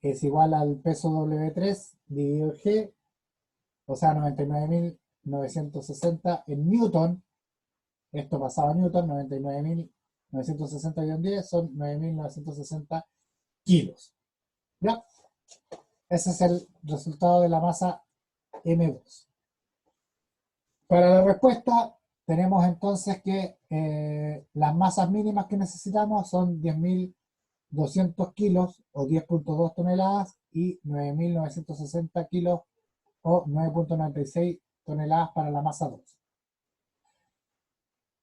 es igual al peso W3 dividido G, o sea, 99.960 en Newton. Esto pasado a Newton, 99.960-10 son 9.960 kilos. ¿Ya? Ese es el resultado de la masa M2. Para la respuesta, tenemos entonces que las masas mínimas que necesitamos son 10.200 kilos o 10.2 toneladas y 9.960 kilos o 9.96 toneladas para la masa 2.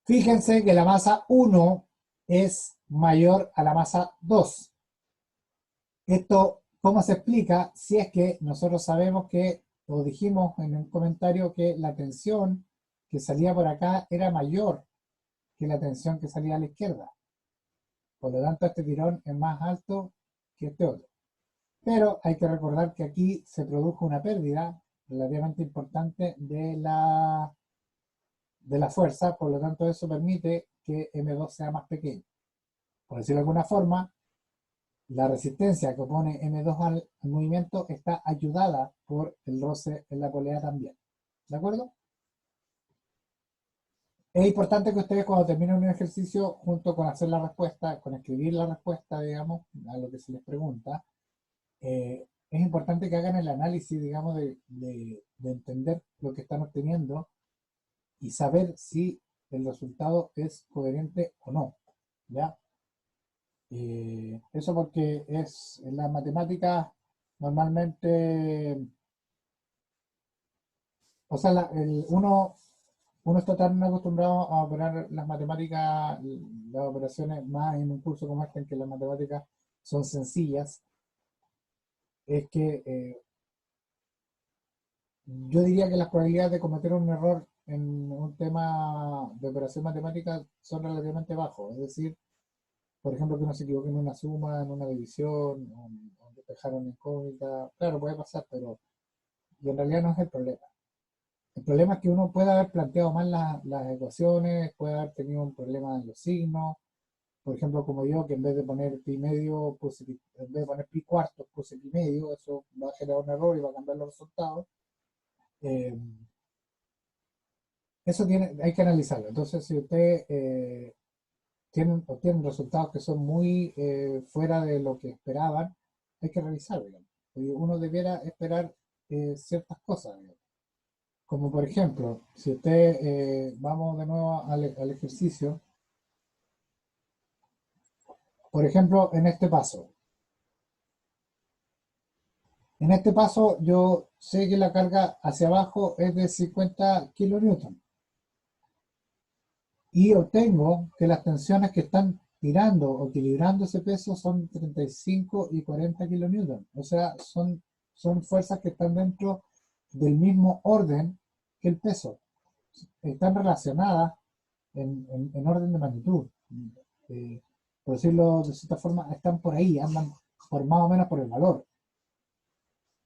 Fíjense que la masa 1 es mayor a la masa 2. Esto, ¿cómo se explica? Si es que nosotros sabemos que, o dijimos en un comentario que la tensión que salía por acá era mayor que la tensión que salía a la izquierda. Por lo tanto, este tirón es más alto que este otro. Pero hay que recordar que aquí se produjo una pérdida relativamente importante de la fuerza, por lo tanto eso permite que M2 sea más pequeño. Por decirlo de alguna forma, la resistencia que opone M2 al movimiento está ayudada por el roce en la polea también. ¿De acuerdo? Es importante que ustedes cuando terminen un ejercicio, junto con hacer la respuesta, con escribir la respuesta, digamos, a lo que se les pregunta, es importante que hagan el análisis, digamos, de entender lo que están obteniendo y saber si el resultado es coherente o no, ¿ya? Eso porque en las matemáticas normalmente, o sea, uno está tan acostumbrado a operar las matemáticas, las operaciones más en un curso como este en que las matemáticas son sencillas, es que yo diría que las probabilidades de cometer un error en un tema de operación matemática son relativamente bajos. Es decir, por ejemplo, que uno se equivoque en una suma, en una división, o despejar una incógnita. Claro, puede pasar, pero y en realidad no es el problema. El problema es que uno puede haber planteado mal las ecuaciones, puede haber tenido un problema en los signos. Por ejemplo, como yo, que en vez de poner pi medio, en vez de poner pi cuartos, puse pi medio, eso va a generar un error y va a cambiar los resultados. Eh, Eso hay que analizarlo. Entonces, si usted obtienen resultados que son muy fuera de lo que esperaban, hay que revisarlo, digamos. Uno debiera esperar ciertas cosas, digamos. Como por ejemplo, si usted, vamos de nuevo al ejercicio, por ejemplo, en este paso En este paso yo sé que la carga hacia abajo es de 50 kilonewton y obtengo que las tensiones que están tirando o equilibrando ese peso son 35 y 40 kilonewton. O sea, son fuerzas que están dentro del mismo orden que el peso. Están relacionadas en orden de magnitud. Eh, por decirlo de cierta forma, están por ahí, andan por más o menos por el valor.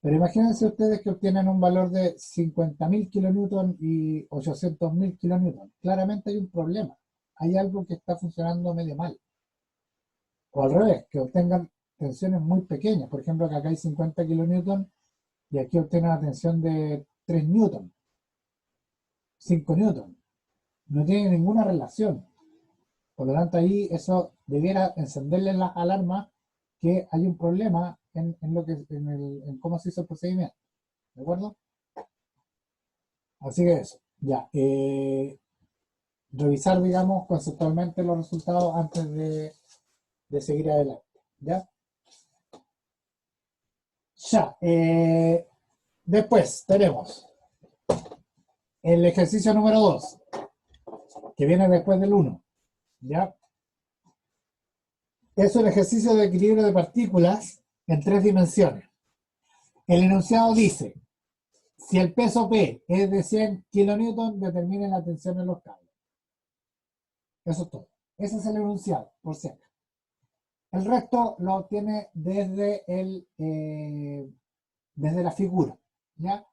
Pero imagínense ustedes que obtienen un valor de 50.000 kilonewton y 800.000 kilonewton. Claramente hay un problema. Hay algo que está funcionando medio mal. O al revés, que obtengan tensiones muy pequeñas. Por ejemplo, que acá hay 50 kilonewton y aquí obtienen una tensión de 3 newton, 5 newton. No tiene ninguna relación. Por lo tanto, ahí eso debiera encenderle las alarmas que hay un problema en cómo se hizo el procedimiento. ¿De acuerdo? Así que eso, ya. Revisar, digamos, conceptualmente los resultados antes de seguir adelante. ¿Ya? Ya. Después tenemos el ejercicio número 2, que viene después del 1. ¿Ya? Es un ejercicio de equilibrio de partículas en 3 dimensiones. El enunciado dice: si el peso P es de 100 kilonewton, determinen la tensión en los cables. Eso es todo. Ese es el enunciado, por cierto. El resto lo obtiene desde la figura. ¿Ya?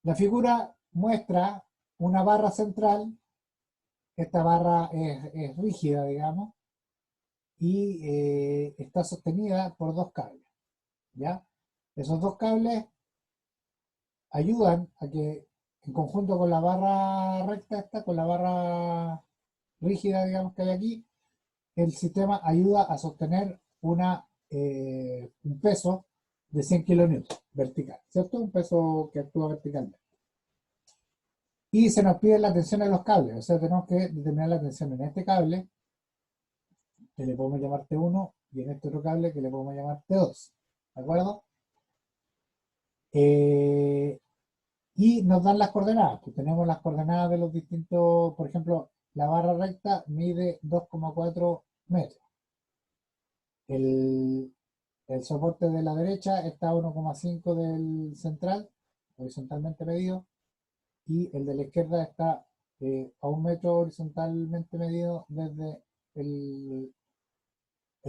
La figura muestra una barra central. Esta barra es rígida, digamos, y está sostenida por 2 cables. ¿Ya? Esos 2 cables ayudan a que, en conjunto con la barra recta esta, con la barra rígida, digamos, que hay aquí, el sistema ayuda a sostener un peso de 100 kilonewton vertical, ¿cierto? Un peso que actúa verticalmente. Y se nos pide la tensión en los cables, o sea, tenemos que determinar la tensión en este cable, que le podemos llamar T1, y en este otro cable, que le podemos llamar T2. ¿De acuerdo? Y nos dan las coordenadas. Pues tenemos las coordenadas de los distintos, por ejemplo, la barra recta mide 2,4 metros. El soporte de la derecha está a 1,5 del central, horizontalmente medido, y el de la izquierda está a 1 metro horizontalmente medido desde el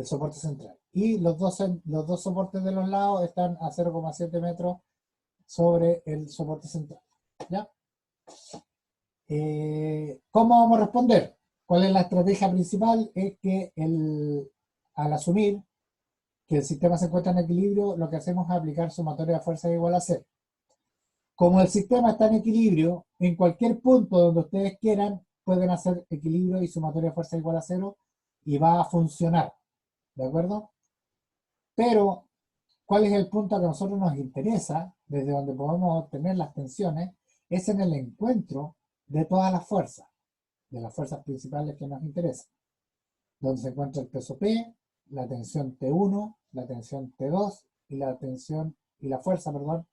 soporte central. Y los dos soportes de los lados están a 0,7 metros sobre el soporte central. ¿Ya? ¿Cómo vamos a responder? ¿Cuál es la estrategia principal? Es que al asumir que el sistema se encuentra en equilibrio, lo que hacemos es aplicar sumatoria de fuerzas igual a 0. Como el sistema está en equilibrio, en cualquier punto donde ustedes quieran, pueden hacer equilibrio y sumatoria de fuerzas igual a 0 y va a funcionar. ¿De acuerdo? Pero, ¿cuál es el punto que a nosotros nos interesa, desde donde podemos obtener las tensiones? Es en el encuentro de todas las fuerzas, de las fuerzas principales que nos interesan, donde se encuentra el peso P, la tensión T1, la tensión T2 y la fuerza, perdón,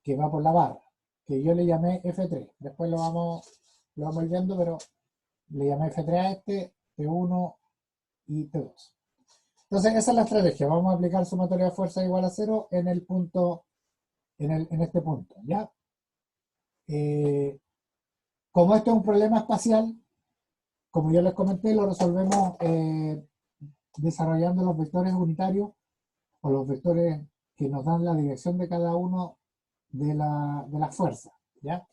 que va por la barra, que yo le llamé F3. Después lo vamos ir viendo, pero le llamé F3 a este, T1 y T2. Entonces, esa es la estrategia. Vamos a aplicar sumatoria de fuerza igual a 0 en el punto, en este punto, ¿ya? Como esto es un problema espacial, como yo les comenté, lo resolvemos desarrollando los vectores unitarios o los vectores que nos dan la dirección de cada uno de las fuerzas, ¿ya?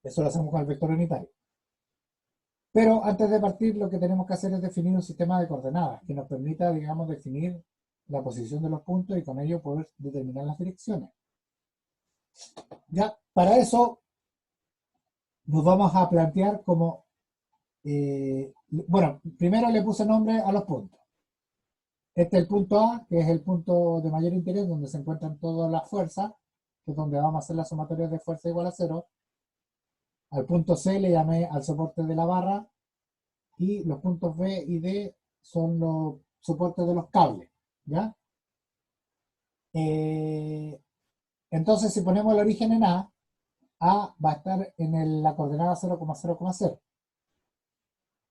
Eso lo hacemos con el vector unitario. Pero antes de partir, lo que tenemos que hacer es definir un sistema de coordenadas que nos permita, digamos, definir la posición de los puntos y con ello poder determinar las direcciones. Ya, para eso nos vamos a plantear como, bueno, primero le puse nombre a los puntos. Este es el punto A, que es el punto de mayor interés, donde se encuentran todas las fuerzas, que es donde vamos a hacer las sumatorias de fuerza igual a 0. Al punto C le llamé al soporte de la barra, y los puntos B y D son los soportes de los cables, ¿ya? Entonces, si ponemos el origen en A va a estar en la coordenada 0,0,0.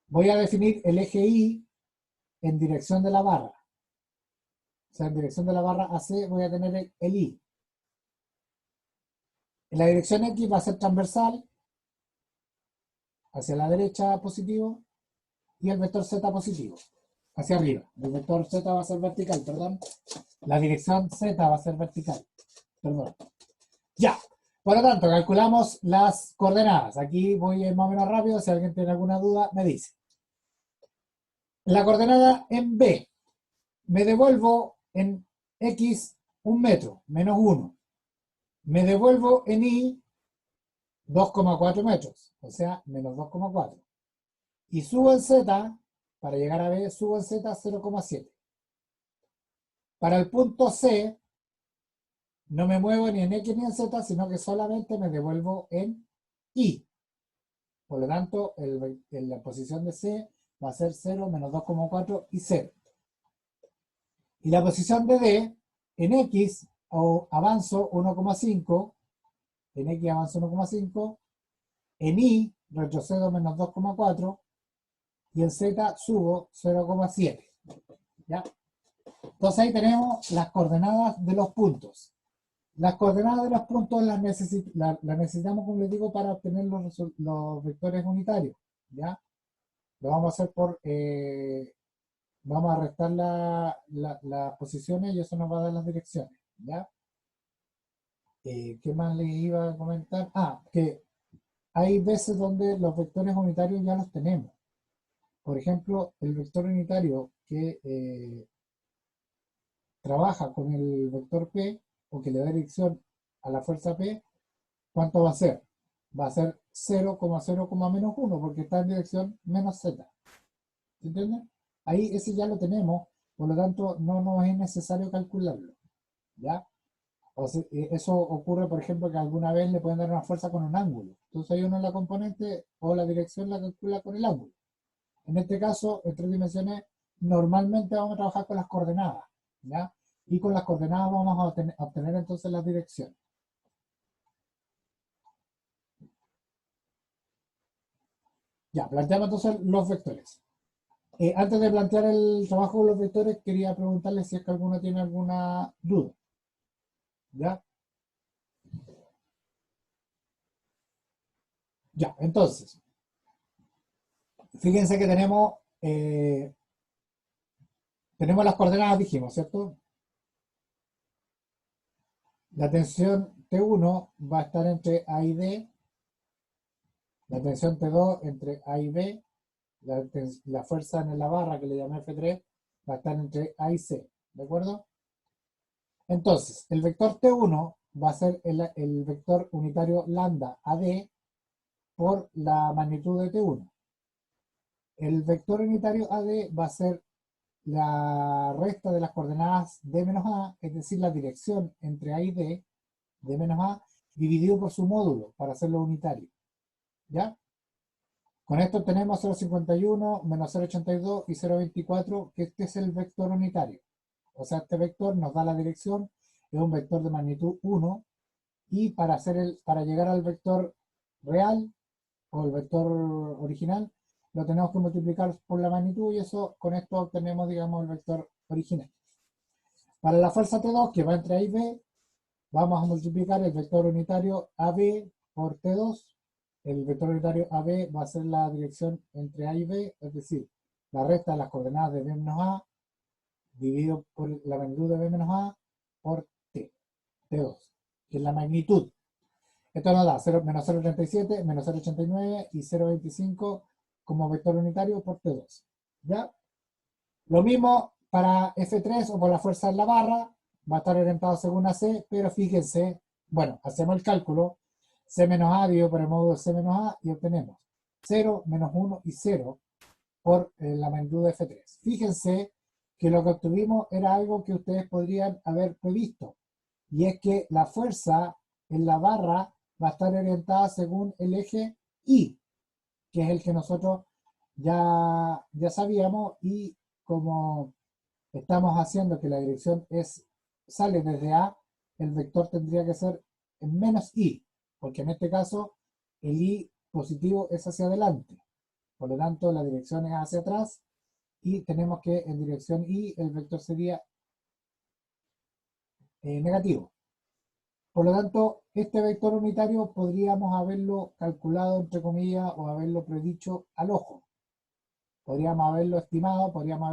Voy a definir el eje Y en dirección de la barra. O sea, en dirección de la barra AC voy a tener el Y. En la dirección X va a ser transversal, hacia la derecha positivo, y el vector Z positivo, hacia arriba. El vector Z va a ser vertical, perdón. La dirección Z va a ser vertical, perdón. Ya. Por lo tanto, calculamos las coordenadas. Aquí voy a ir más o menos rápido. Si alguien tiene alguna duda, me dice. La coordenada en B. Me devuelvo en X 1 metro, menos 1. Me devuelvo en Y 2,4 metros, o sea, menos 2,4. Y subo en Z, para llegar a B, subo en Z 0,7. Para el punto C, no me muevo ni en X ni en Z, sino que solamente me devuelvo en Y. Por lo tanto, en la posición de C va a ser 0, menos 2,4 y 0. Y la posición de D, en X avanzo 1,5, en X avanzo 1,5, en Y retrocedo menos 2,4 y en Z subo 0,7. ¿Ya? Entonces ahí tenemos las coordenadas de los puntos. Las coordenadas de los puntos las necesitamos, como les digo, para obtener los vectores unitarios. ¿Ya? Lo vamos a hacer vamos a restar las posiciones y eso nos va a dar las direcciones. ¿Ya? ¿Qué más les iba a comentar? Que hay veces donde los vectores unitarios ya los tenemos. Por ejemplo, el vector unitario que trabaja con el vector P o que le da dirección a la fuerza P, ¿cuánto va a ser? Va a ser 0,0, menos 1 porque está en dirección menos Z. ¿Se entiende? Ahí ese ya lo tenemos, por lo tanto no nos es necesario calcularlo. ¿Ya? O sea, eso ocurre, por ejemplo, que alguna vez le pueden dar una fuerza con un ángulo. Entonces ahí uno la componente o la dirección la calcula con el ángulo. En este caso, en 3 dimensiones, normalmente vamos a trabajar con las coordenadas. ¿Ya? Y con las coordenadas vamos a obtener entonces las direcciones. Ya, planteamos entonces los vectores. Antes de plantear el trabajo de los vectores, quería preguntarles si es que alguno tiene alguna duda. ¿Ya? Ya, entonces, fíjense que tenemos las coordenadas, dijimos, ¿cierto? La tensión T1 va a estar entre A y D, la tensión T2 entre A y B, la fuerza en la barra que le llamé F3 va a estar entre A y C, ¿de acuerdo? Entonces, el vector T1 va a ser el vector unitario lambda AD por la magnitud de T1. El vector unitario AD va a ser la resta de las coordenadas D menos A, es decir, la dirección entre A y D, D menos A, dividido por su módulo para hacerlo unitario. ¿Ya? Con esto tenemos 0,51, menos 0,82 y 0,24, que este es el vector unitario. O sea, este vector nos da la dirección, es un vector de magnitud 1, y para llegar al vector real, o el vector original, lo tenemos que multiplicar por la magnitud, y eso, con esto obtenemos, digamos, el vector original. Para la fuerza T2, que va entre A y B, vamos a multiplicar el vector unitario AB por T2. El vector unitario AB va a ser la dirección entre A y B, es decir, la resta de las coordenadas de B menos A, dividido por la magnitud de B menos A, por T, T2, que es la magnitud. Esto nos da 0, menos 0,37, menos 0,89 y 0,25 como vector unitario por T2. ¿Ya? Lo mismo para F3 o por la fuerza en la barra, va a estar orientado según AC, pero fíjense, bueno, hacemos el cálculo, C menos A dividido por el módulo de C menos A y obtenemos 0, menos 1 y 0 por la magnitud de F3. Fíjense que lo que obtuvimos era algo que ustedes podrían haber previsto, y es que la fuerza en la barra va a estar orientada según el eje Y, que es el que nosotros ya sabíamos, y como estamos haciendo que la dirección sale desde A, el vector tendría que ser en menos i, porque en este caso el i positivo es hacia adelante. Por lo tanto, la dirección es hacia atrás y tenemos que en dirección i el vector sería negativo. Por lo tanto, este vector unitario podríamos haberlo calculado, entre comillas, o haberlo predicho al ojo. Podríamos haberlo estimado, podríamos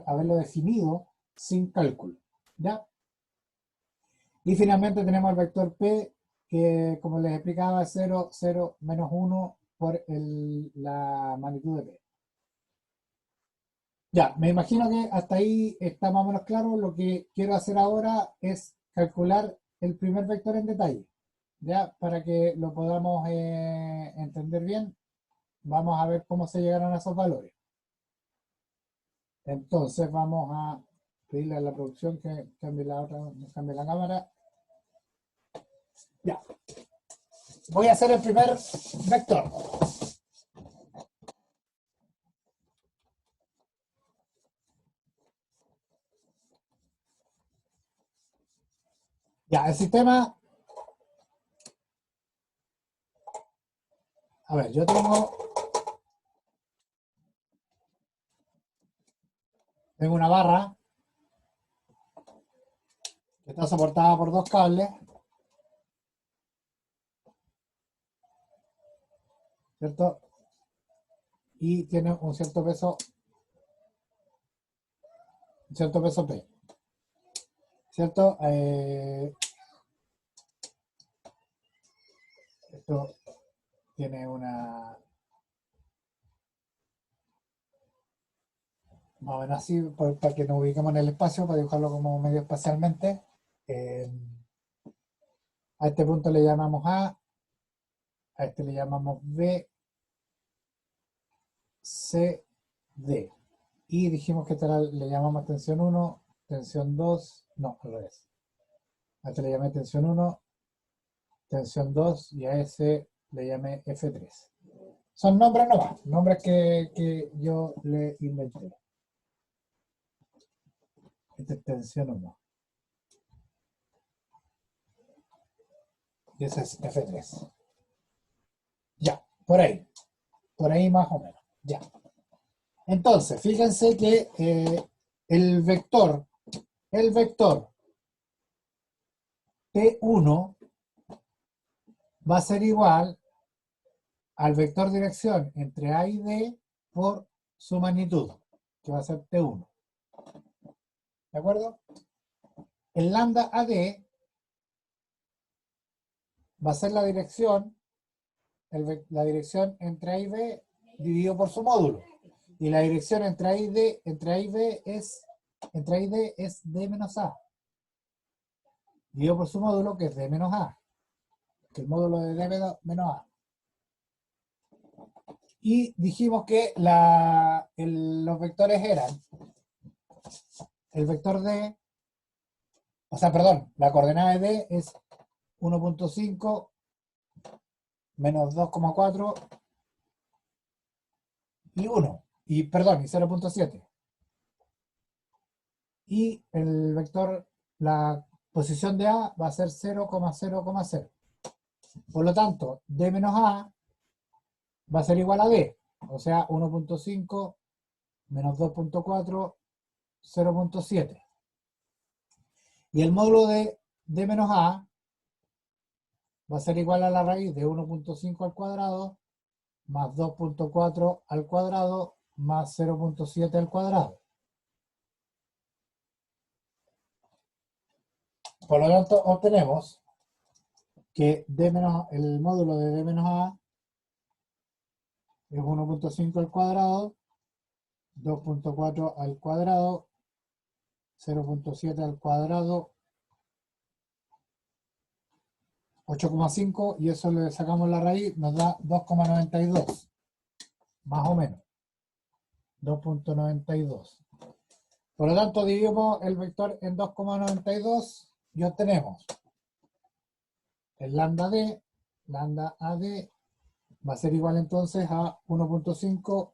haberlo definido sin cálculo. ¿Ya? Y finalmente tenemos el vector P, que como les explicaba es 0, 0, menos 1 por la magnitud de P. Ya, me imagino que hasta ahí está más o menos claro. Lo que quiero hacer ahora es calcular el primer vector en detalle. Ya, para que lo podamos entender bien, vamos a ver cómo se llegaron a esos valores. Entonces vamos a pedirle a la producción que cambie cambie la cámara. Ya. Voy a hacer el primer vector. Ya, el sistema. A ver, yo tengo una barra que está soportada por dos cables, ¿cierto? Y tiene un cierto peso P, ¿cierto? Esto tiene una... Más o menos así, para que nos ubiquemos en el espacio, para dibujarlo como medio espacialmente. A este punto le llamamos A este le llamamos B, C, D. Y dijimos que le llamamos tensión 1, tensión 2, no, al revés. A este le llamé tensión 1, tensión 2 y a ese le llamé F3. Son nombres nomás, nombres que yo le inventé. Esta es tensión 1. Y ese es F3. Ya, por ahí más o menos, ya. Entonces, fíjense que el vector T1 va a ser igual al vector dirección entre A y D por su magnitud, que va a ser T1. ¿De acuerdo? El lambda AD va a ser la dirección entre A y B dividido por su módulo. Y la dirección entre A y D es D menos A. Dividido por su módulo, que es D menos A. Que el módulo de D menos A. Y dijimos que los vectores eran el vector D, o sea, perdón, la coordenada de D es 1.5 menos 2,4 y 1, y perdón, y 0.7. Y el vector, la posición de A va a ser 0,0,0. Por lo tanto, D menos A va a ser igual a D, o sea, 1.5 menos 2.4, 0.7. Y el módulo de D menos A va a ser igual a la raíz de 1.5 al cuadrado más 2.4 al cuadrado más 0.7 al cuadrado. Por lo tanto, obtenemos que el módulo de D menos A es 1.5 al cuadrado, 2.4 al cuadrado, 0.7 al cuadrado, 8,5, y eso le sacamos la raíz, nos da 2,92, más o menos, 2.92. Por lo tanto, dividimos el vector en 2,92 y obtenemos el lambda AD va a ser igual entonces a 1.5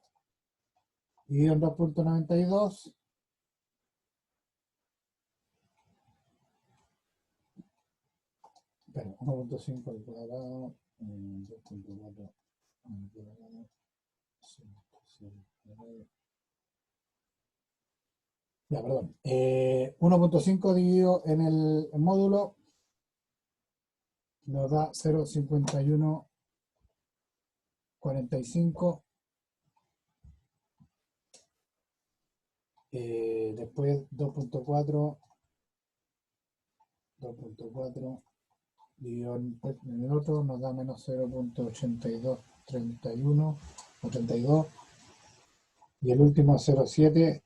dividido en 2.92 Espera, 1.5 al cuadrado, 2.4 al cuadrado, 5 al cuadrado. Ya, perdón. 1.5 dividido en el módulo nos da 0,5145. Después 2.4 dividido en el otro nos da menos 0.8231 o 32. Y el último 0.7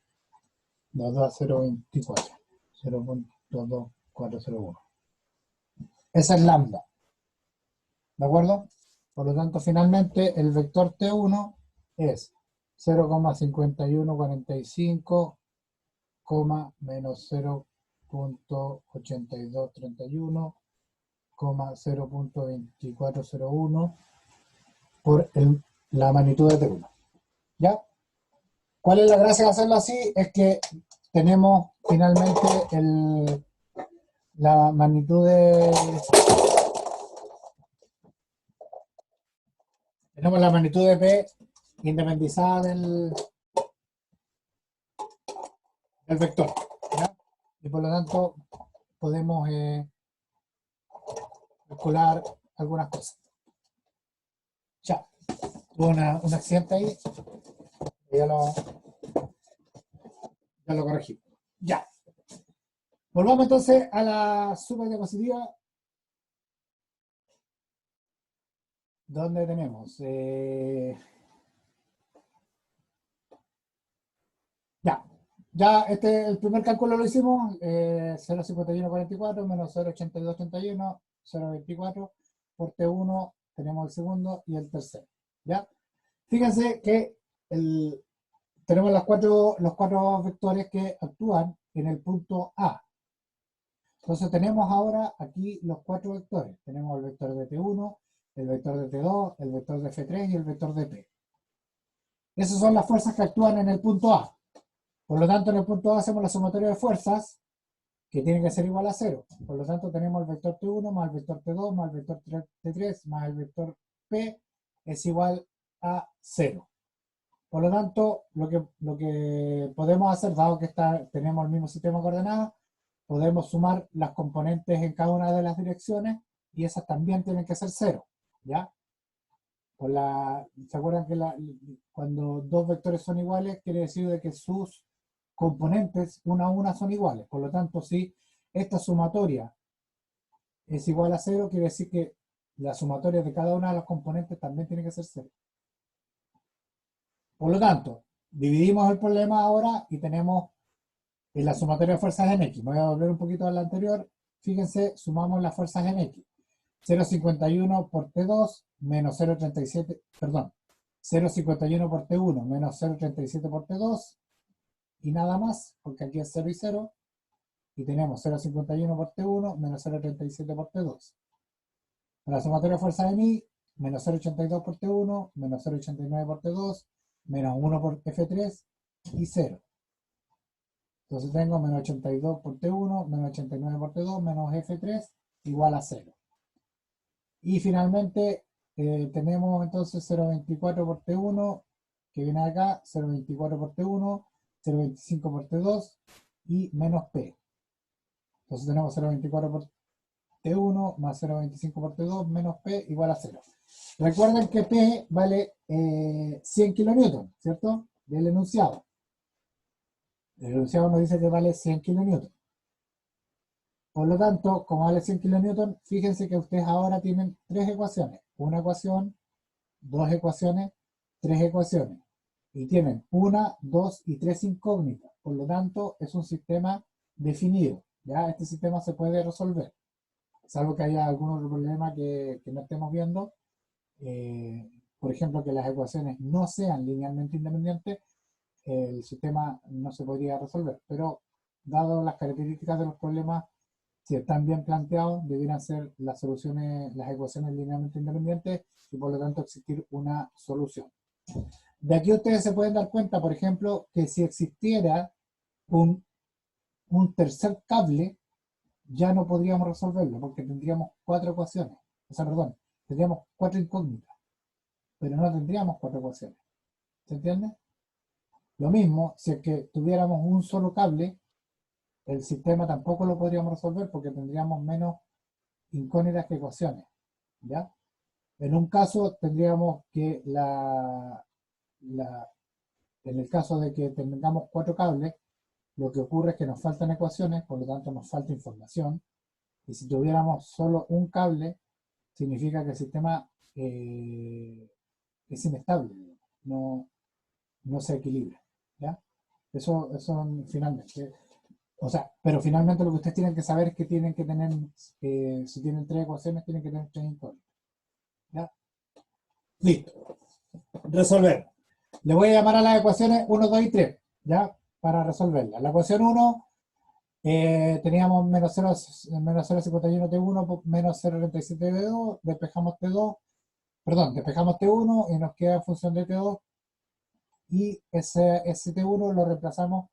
nos da 0.24. 0.2401. Esa es lambda. ¿De acuerdo? Por lo tanto, finalmente, el vector T1 es 0,5145, menos 0.8231, 0.2401 por la magnitud de T1. ¿Ya? ¿Cuál es la gracia de hacerlo así? Es que tenemos finalmente la magnitud de... Tenemos la magnitud de P independizada del vector, ¿ya? Y por lo tanto podemos calcular algunas cosas. Ya, hubo un accidente ahí, ya lo corregimos. Ya. Volvamos entonces a la superdiapositiva, donde tenemos ya el primer cálculo lo hicimos, 0,5144 menos 0,8231, 0,24 por T1, tenemos el segundo y el tercero. ¿Ya? Fíjense que tenemos los cuatro vectores que actúan en el punto A. Entonces tenemos ahora aquí los cuatro vectores. Tenemos el vector de T1, el vector de T2, el vector de F3 y el vector de P. Esas son las fuerzas que actúan en el punto A. Por lo tanto, en el punto A hacemos la sumatoria de fuerzas, que tiene que ser igual a 0. Por lo tanto, tenemos el vector T1 más el vector T2 más el vector T3 más el vector P es igual a 0. Por lo tanto, lo que podemos hacer, dado que tenemos el mismo sistema de coordenadas, podemos sumar las componentes en cada una de las direcciones y esas también tienen que ser 0. ¿Ya? ¿Se acuerdan que cuando dos vectores son iguales, quiere decir de que sus componentes una a una son iguales? Por lo tanto, si esta sumatoria es igual a 0, quiere decir que la sumatoria de cada una de las componentes también tiene que ser 0. Por lo tanto, dividimos el problema ahora y tenemos la sumatoria de fuerzas en X. Me voy a volver un poquito a la anterior. Fíjense, sumamos las fuerzas en X. 0,51 por T2 menos 0,37, perdón, 0,51 por T1 menos 0,37 por T2 y nada más, porque aquí es 0 y 0, y tenemos 0,51 por T1 menos 0,37 por T2. La sumatoria de fuerzas en I, menos 0,82 por T1 menos 0,89 por T2 menos 1 por F3 y 0. Entonces tengo menos 82 por T1 menos 89 por T2 menos F3 igual a 0. Y finalmente tenemos entonces 0,24 por T1, que viene acá, 0,24 por T1, 0,25 por T2 y menos P. Entonces tenemos 0,24 por T1 más 0,25 por T2 menos P igual a 0. Recuerden que P vale 100 kilonewton, ¿cierto? Del enunciado. El enunciado nos dice que vale 100 kilonewton. Por lo tanto, como vale 100 kilonewton, fíjense que ustedes ahora tienen tres ecuaciones. Una ecuación, dos ecuaciones, tres ecuaciones. Y tienen una, dos y tres incógnitas. Por lo tanto, es un sistema definido. ¿Ya? Este sistema se puede resolver. Salvo que haya algún otro problema que no estemos viendo. Por ejemplo, que las ecuaciones no sean linealmente independientes, el sistema no se podría resolver. Pero, dado las características de los problemas, si están bien planteados, debieran ser las ecuaciones linealmente independientes y por lo tanto existir una solución. De aquí ustedes se pueden dar cuenta, por ejemplo, que si existiera un tercer cable, ya no podríamos resolverlo porque tendríamos cuatro ecuaciones. O sea, perdón, tendríamos cuatro incógnitas, pero no tendríamos cuatro ecuaciones. ¿Se entiende? Lo mismo, si es que tuviéramos un solo cable, el sistema tampoco lo podríamos resolver porque tendríamos menos incógnitas que ecuaciones. ¿Ya? En un caso tendríamos que en el caso de que tengamos cuatro cables, lo que ocurre es que nos faltan ecuaciones, por lo tanto nos falta información. Y si tuviéramos solo un cable, significa que el sistema es inestable, no, no se equilibra. ¿Ya? Eso finalmente. O sea, pero finalmente lo que ustedes tienen que saber es que tienen que tener, si tienen tres ecuaciones, tienen que tener tres incógnitas. ¿Ya? Listo. Resolver. Le voy a llamar a las ecuaciones 1, 2 y 3, ¿ya? Para resolverla. La ecuación 1, teníamos menos 0,51 T1 menos 0,37 T2, despejamos T2, perdón, despejamos T1 y nos queda en función de T2 y ese T1 lo reemplazamos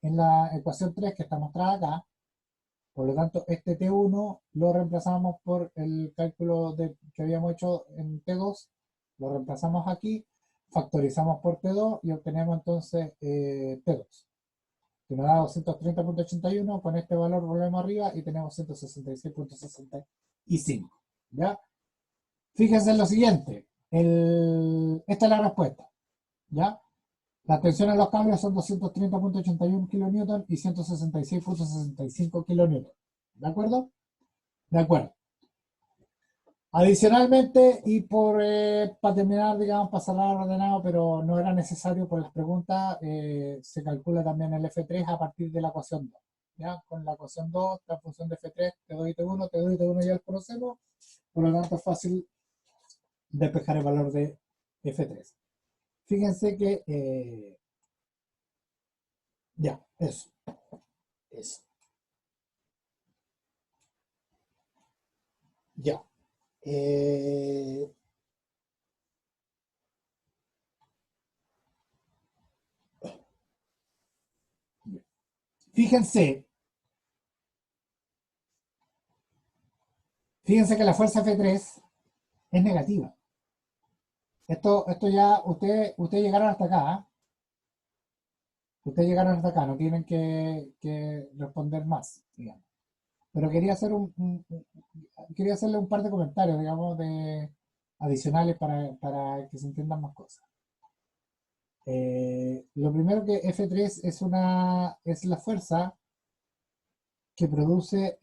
en la ecuación 3 que está mostrada acá. Por lo tanto, este T1 lo reemplazamos por el cálculo que habíamos hecho en T2, lo reemplazamos aquí, factorizamos por T2 y obtenemos entonces T2, que nos da 230.81, con este valor volvemos arriba y tenemos 166.65. ¿Ya? Fíjense en lo siguiente, esta es la respuesta, ¿ya? Las tensiones de los cables son 230.81 kN y 166.65 kN. ¿De acuerdo? De acuerdo. Adicionalmente, y para terminar, digamos, para cerrar ordenado, pero no era necesario por las preguntas, se calcula también el F3 a partir de la ecuación 2. ¿Ya? Con la ecuación 2, la función de F3, T2 y T1, T2 y T1 ya lo conocemos, por lo tanto es fácil despejar el valor de F3. Fíjense que, ya, eso. Ya. Eh, fíjense, fíjense que la fuerza F3 es negativa. Esto ya, ustedes llegaron hasta acá, ¿eh? Ustedes llegaron hasta acá, no tienen que responder más, digamos. Pero quería quería hacerle un par de comentarios, digamos, adicionales para que se entiendan más cosas. Lo primero que F3 es la fuerza que produce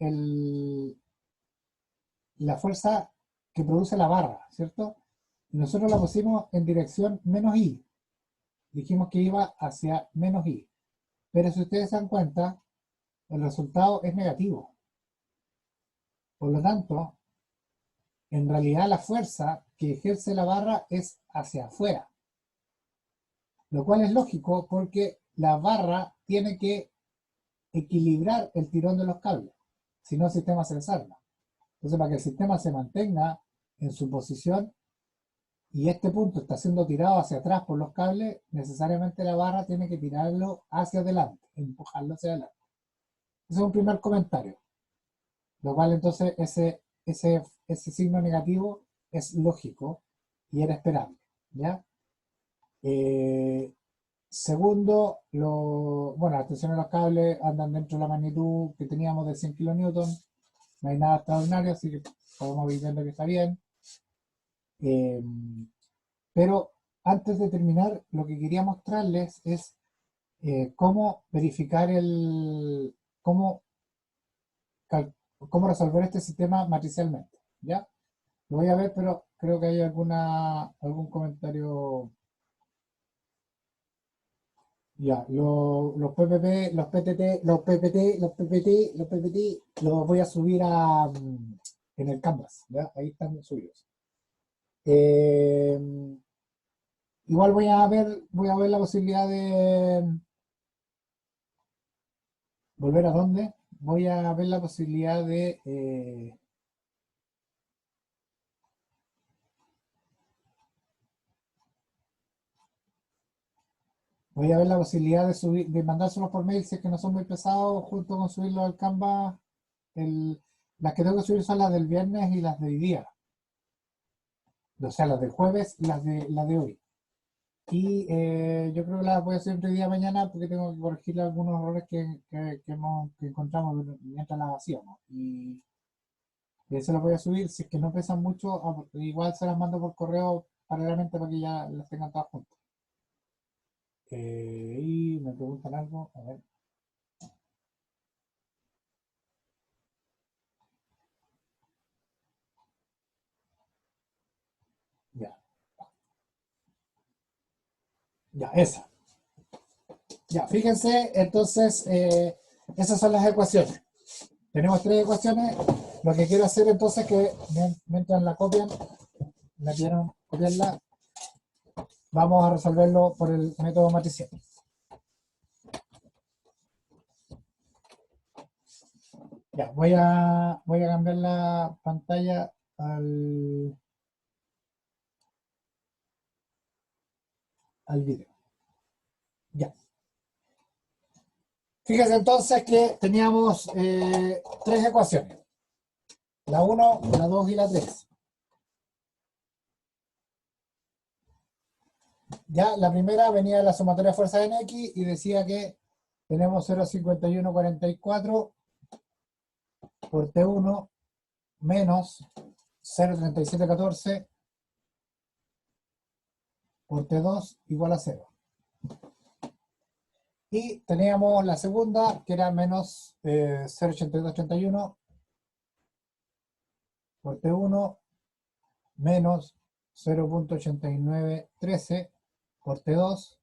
la fuerza que produce la barra, ¿cierto? Y nosotros la pusimos en dirección menos I. Dijimos que iba hacia menos I. Pero si ustedes se dan cuenta, el resultado es negativo. Por lo tanto, en realidad la fuerza que ejerce la barra es hacia afuera. Lo cual es lógico porque la barra tiene que equilibrar el tirón de los cables. Si no, el sistema se desarma. Entonces, para que el sistema se mantenga en su posición y este punto está siendo tirado hacia atrás por los cables, necesariamente la barra tiene que tirarlo hacia adelante, empujarlo hacia adelante. Ese es un primer comentario. Lo cual entonces ese signo negativo es lógico y era esperable. ¿Ya? Segundo, bueno, las tensiones de los cables andan dentro de la magnitud que teníamos de 100 kN. No hay nada extraordinario, así que podemos ir viendo que está bien. Pero antes de terminar, lo que quería mostrarles es cómo verificar cómo resolver este sistema matricialmente. ¿Ya? Lo voy a ver, pero creo que hay algún comentario. Ya, los PPP, los PTT, los PPT, los voy a subir en el Canvas, ¿ya? Ahí están subidos. Eh, igual voy a ver la posibilidad de volver a dónde. Voy a ver la posibilidad de subir, de mandárselos por mail si es que no son muy pesados, junto con subirlos al Canvas las que tengo que subir son las del viernes y las de hoy día. O sea, las del jueves y las de hoy. Y yo creo que las voy a hacer entre día de mañana porque tengo que corregir algunos errores que encontramos mientras las hacíamos. Y eso las voy a subir. Si es que no pesan mucho, igual se las mando por correo paralelamente para que ya las tengan todas juntas. Y me preguntan algo. A ver. Ya. Ya, esa. Ya, fíjense, entonces, esas son las ecuaciones. Tenemos tres ecuaciones. Lo que quiero hacer entonces es que mientras la copian, la quieren copiarla, vamos a resolverlo por el método matricial. Ya, voy a cambiar la pantalla al video. Ya. Fíjense entonces que teníamos tres ecuaciones. La 1, la 2 y la 3. Ya, la primera venía de la sumatoria de fuerzas en X y decía que tenemos 0,5144 por T1 menos 0,3714 por T2 igual a 0. Y teníamos la segunda, que era menos 0,8231 por T1 menos 0,8913 por T2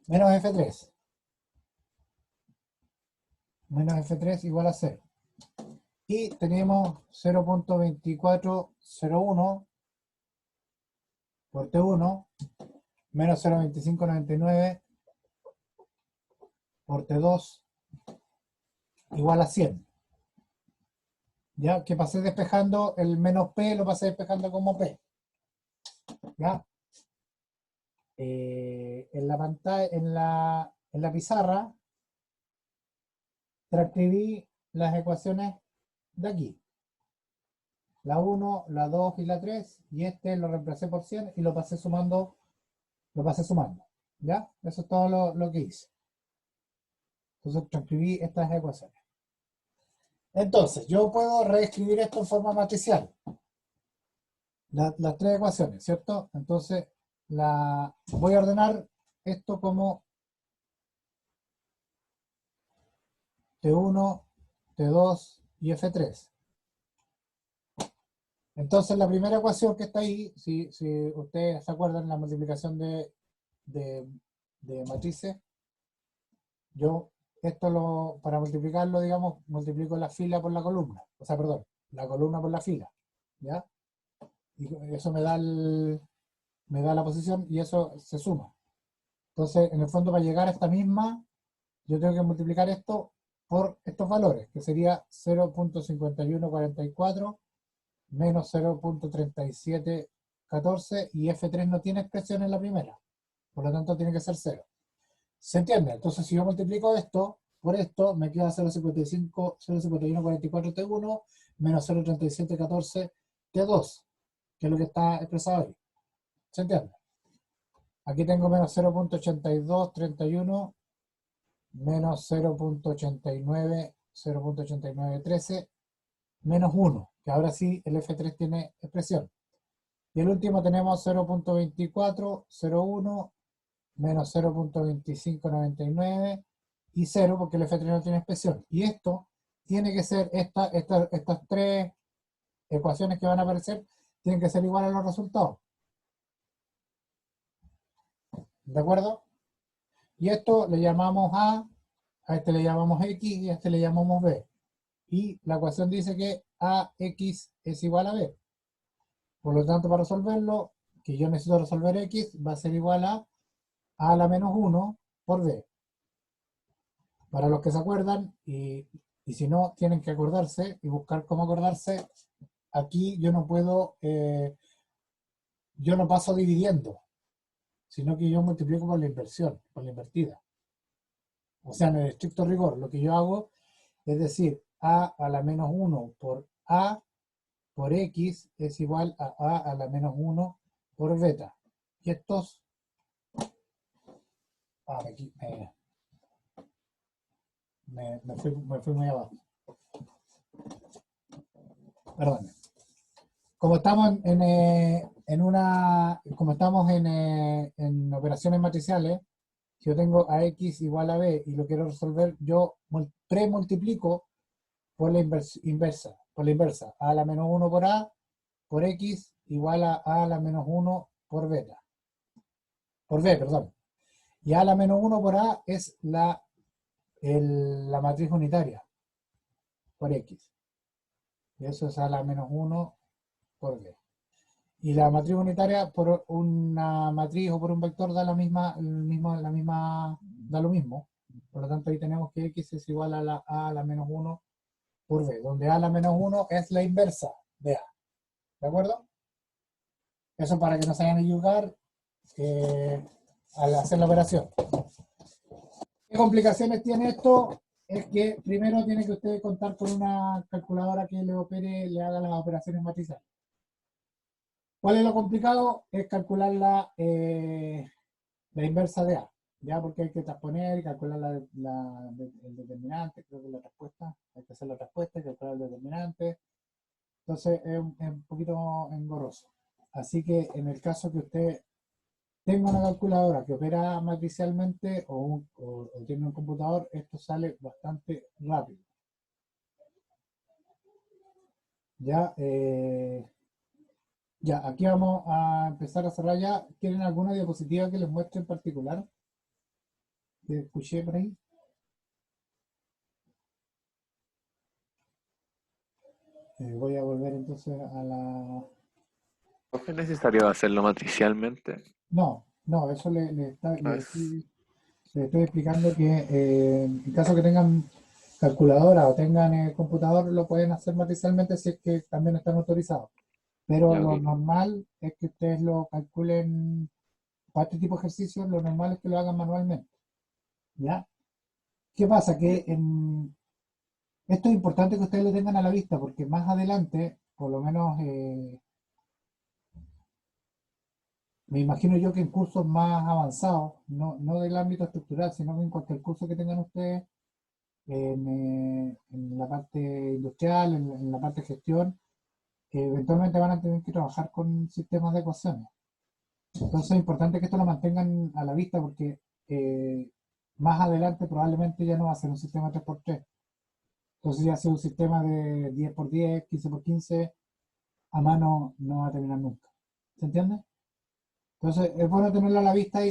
menos F3. Menos F3 igual a 0. Y tenemos 0,2401 por T1 menos 0,2599 por T2 igual a 100. Ya que pasé despejando el menos P, lo pasé despejando como P. ¿Ya? En la pantalla, en la pizarra, transcribí las ecuaciones de aquí. La 1, la 2 y la 3, y este lo reemplacé por 100 y lo pasé sumando. ¿Ya? Eso es todo lo que hice. Entonces transcribí estas ecuaciones. Entonces, yo puedo reescribir esto en forma matricial. Las tres ecuaciones, ¿cierto? Entonces, voy a ordenar esto como T1, T2 y F3. Entonces, la primera ecuación que está ahí, si ustedes se acuerdan, la multiplicación de matrices, yo para multiplicarlo, digamos, multiplico la fila por la columna. O sea, perdón, la columna por la fila. ¿Ya? Y eso me da la posición y eso se suma. Entonces, en el fondo, para llegar a esta misma, yo tengo que multiplicar esto por estos valores, que sería 0,5144 menos 0,3714 y F3 no tiene expresión en la primera. Por lo tanto, tiene que ser 0. ¿Se entiende? Entonces, si yo multiplico esto por esto, me queda 0,5144 T1 menos 0,3714 T2, que es lo que está expresado ahí. ¿Se entiende? Aquí tengo menos 0,8231 menos 0,8913 menos 1, que ahora sí el F3 tiene expresión. Y el último tenemos 0,2401 menos 0,2599 y 0 porque el F3 no tiene expresión. Y esto tiene que ser, estas tres ecuaciones que van a aparecer, tienen que ser iguales a los resultados. ¿De acuerdo? Y esto le llamamos a este le llamamos X y a este le llamamos B. Y la ecuación dice que AX es igual a B. Por lo tanto, para resolverlo, que yo necesito resolver X, va a ser igual a la menos 1 por B. Para los que se acuerdan, y si no, tienen que acordarse y buscar cómo acordarse, aquí yo no puedo, yo no paso dividiendo, sino que yo multiplico por la inversión, por la invertida. O sea, en el estricto rigor, lo que yo hago es decir, a la menos 1 por a por x es igual a a la menos 1 por beta. Y estos... aquí me fui muy abajo. Perdón. Como estamos como estamos en operaciones matriciales, si yo tengo a x igual a b y lo quiero resolver, yo premultiplico por la inversa, a la menos 1 por a por x igual a la menos 1 por beta, por b, perdón. Y a la menos 1 por a es la matriz unitaria por x. Y eso es a la menos 1 por b. Y la matriz unitaria por una matriz o por un vector da lo mismo. Por lo tanto, ahí tenemos que x es igual a la menos 1 por b, donde a la menos 1 es la inversa de a. ¿De acuerdo? Eso para que no se vayan a equivocar al hacer la operación. ¿Qué complicaciones tiene esto? Es que primero tiene que usted contar con una calculadora que le haga las operaciones matriciales. ¿Cuál es lo complicado? Es calcular la inversa de A, ¿ya? Porque hay que transponer y calcular el determinante, creo que la respuesta, hay que hacer la respuesta y calcular el determinante. Entonces es un poquito engorroso. Así que en el caso que usted tenga una calculadora que opera matricialmente o tiene un computador, esto sale bastante rápido. Ya, aquí vamos a empezar a cerrar ya. ¿Quieren alguna diapositiva que les muestre en particular? ¿Que escuché por ahí? Voy a volver entonces a la... ¿Es necesario hacerlo matricialmente? No, eso le Pues, estoy explicando que en caso que tengan calculadora o tengan computador, lo pueden hacer matricialmente si es que también están autorizados. Pero ya, lo ok. normal es que ustedes lo calculen para este tipo de ejercicios, lo normal es que lo hagan manualmente. ¿Ya? ¿Qué pasa? Que esto es importante que ustedes lo tengan a la vista, porque más adelante, por lo menos me imagino yo que en cursos más avanzados, no del ámbito estructural, sino que en cualquier curso que tengan ustedes en la parte industrial, en la parte de gestión, eventualmente van a tener que trabajar con sistemas de ecuaciones. Entonces es importante que esto lo mantengan a la vista porque más adelante probablemente ya no va a ser un sistema 3x3. Entonces ya sea un sistema de 10x10, 15x15, a mano no va a terminar nunca. ¿Se entiende? Entonces es bueno tenerlo a la vista y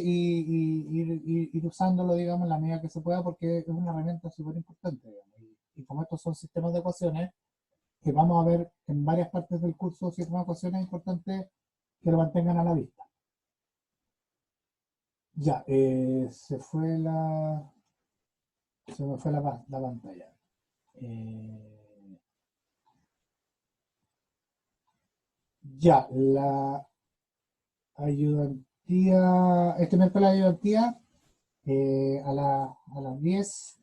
ir usándolo, digamos, en la medida que se pueda porque es una herramienta súper importante, digamos. Y como estos son sistemas de ecuaciones, que vamos a ver en varias partes del curso sistemas de ecuaciones, es importante que lo mantengan a la vista. Ya, se me fue la pantalla. Ya, la ayudantía, este miércoles la ayudantía a las 10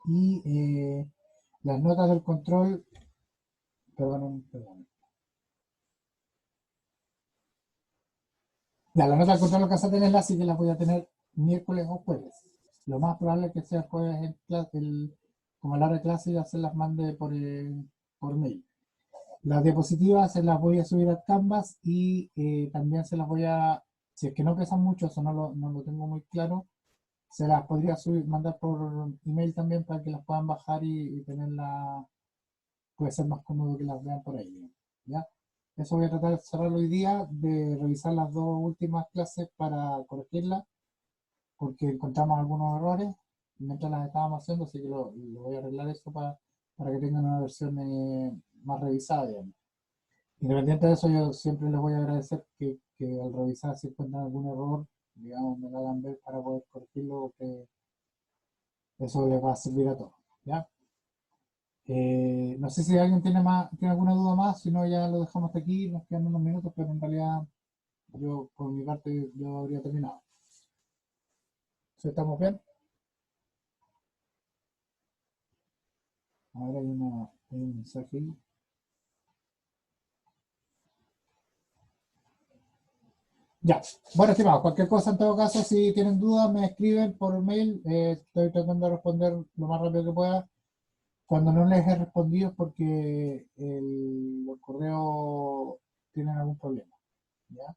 y las notas del control, perdón. Ya, las notas del control alcanza a tenerlas, así que las voy a tener miércoles o jueves. Lo más probable es que sea jueves como a la hora de clase ya se las mande por mail. Las diapositivas se las voy a subir a Canvas y también se las voy a, si es que no pesan mucho, eso no lo tengo muy claro, se las podría mandar por email también para que las puedan bajar y tenerlas, puede ser más cómodo que las vean por ahí, digamos, ¿ya? Eso voy a tratar de cerrar hoy día, de revisar las dos últimas clases para corregirlas, porque encontramos algunos errores mientras las estábamos haciendo, así que lo voy a arreglar eso para que tengan una versión más revisada, digamos. Independiente de eso, yo siempre les voy a agradecer que al revisar si encuentran algún error, digamos, me lo hagan ver para poder corregirlo, que eso les va a servir a todos, ¿ya? No sé si alguien tiene alguna duda más, si no ya lo dejamos hasta aquí, nos quedan unos minutos, pero en realidad yo por mi parte yo habría terminado. ¿Sí, estamos bien? Ahora hay una hay un mensaje ahí. Ya, bueno, estimados, cualquier cosa en todo caso, si tienen dudas, me escriben por mail. Estoy tratando de responder lo más rápido que pueda. Cuando no les he respondido es porque los correos tienen algún problema, ¿ya?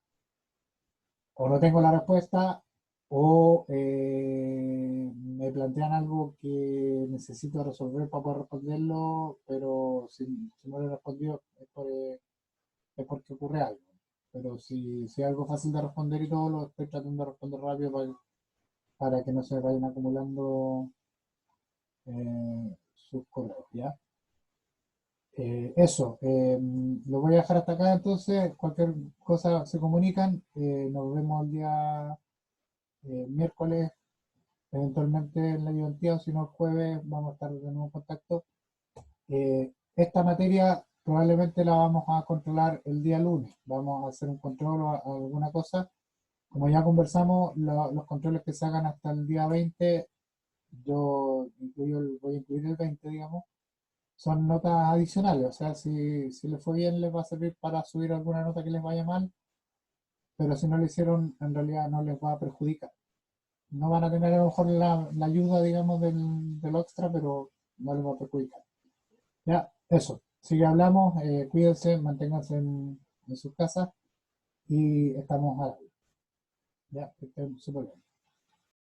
O no tengo la respuesta, o me plantean algo que necesito resolver para poder responderlo, pero si no le he respondido es porque ocurre algo. Pero si es algo fácil de responder y todo, lo estoy tratando de responder rápido para que no se vayan acumulando sus correos, ¿ya? Eso, lo voy a dejar hasta acá entonces, cualquier cosa se comunican, nos vemos el día miércoles, eventualmente en la ayudantía, o si no el jueves vamos a estar de nuevo en contacto. Esta materia probablemente la vamos a controlar el día lunes, vamos a hacer un control o alguna cosa. Como ya conversamos, los controles que se hagan hasta el día 20, voy a incluir el 20, digamos, son notas adicionales, o sea, si les fue bien les va a servir para subir alguna nota que les vaya mal, pero si no lo hicieron, en realidad no les va a perjudicar. No van a tener a lo mejor la ayuda, digamos, del extra, pero no les va a perjudicar. Ya, eso. Así que hablamos, cuídense, manténganse en sus casas y estamos a la. Ya, que estén súper bien.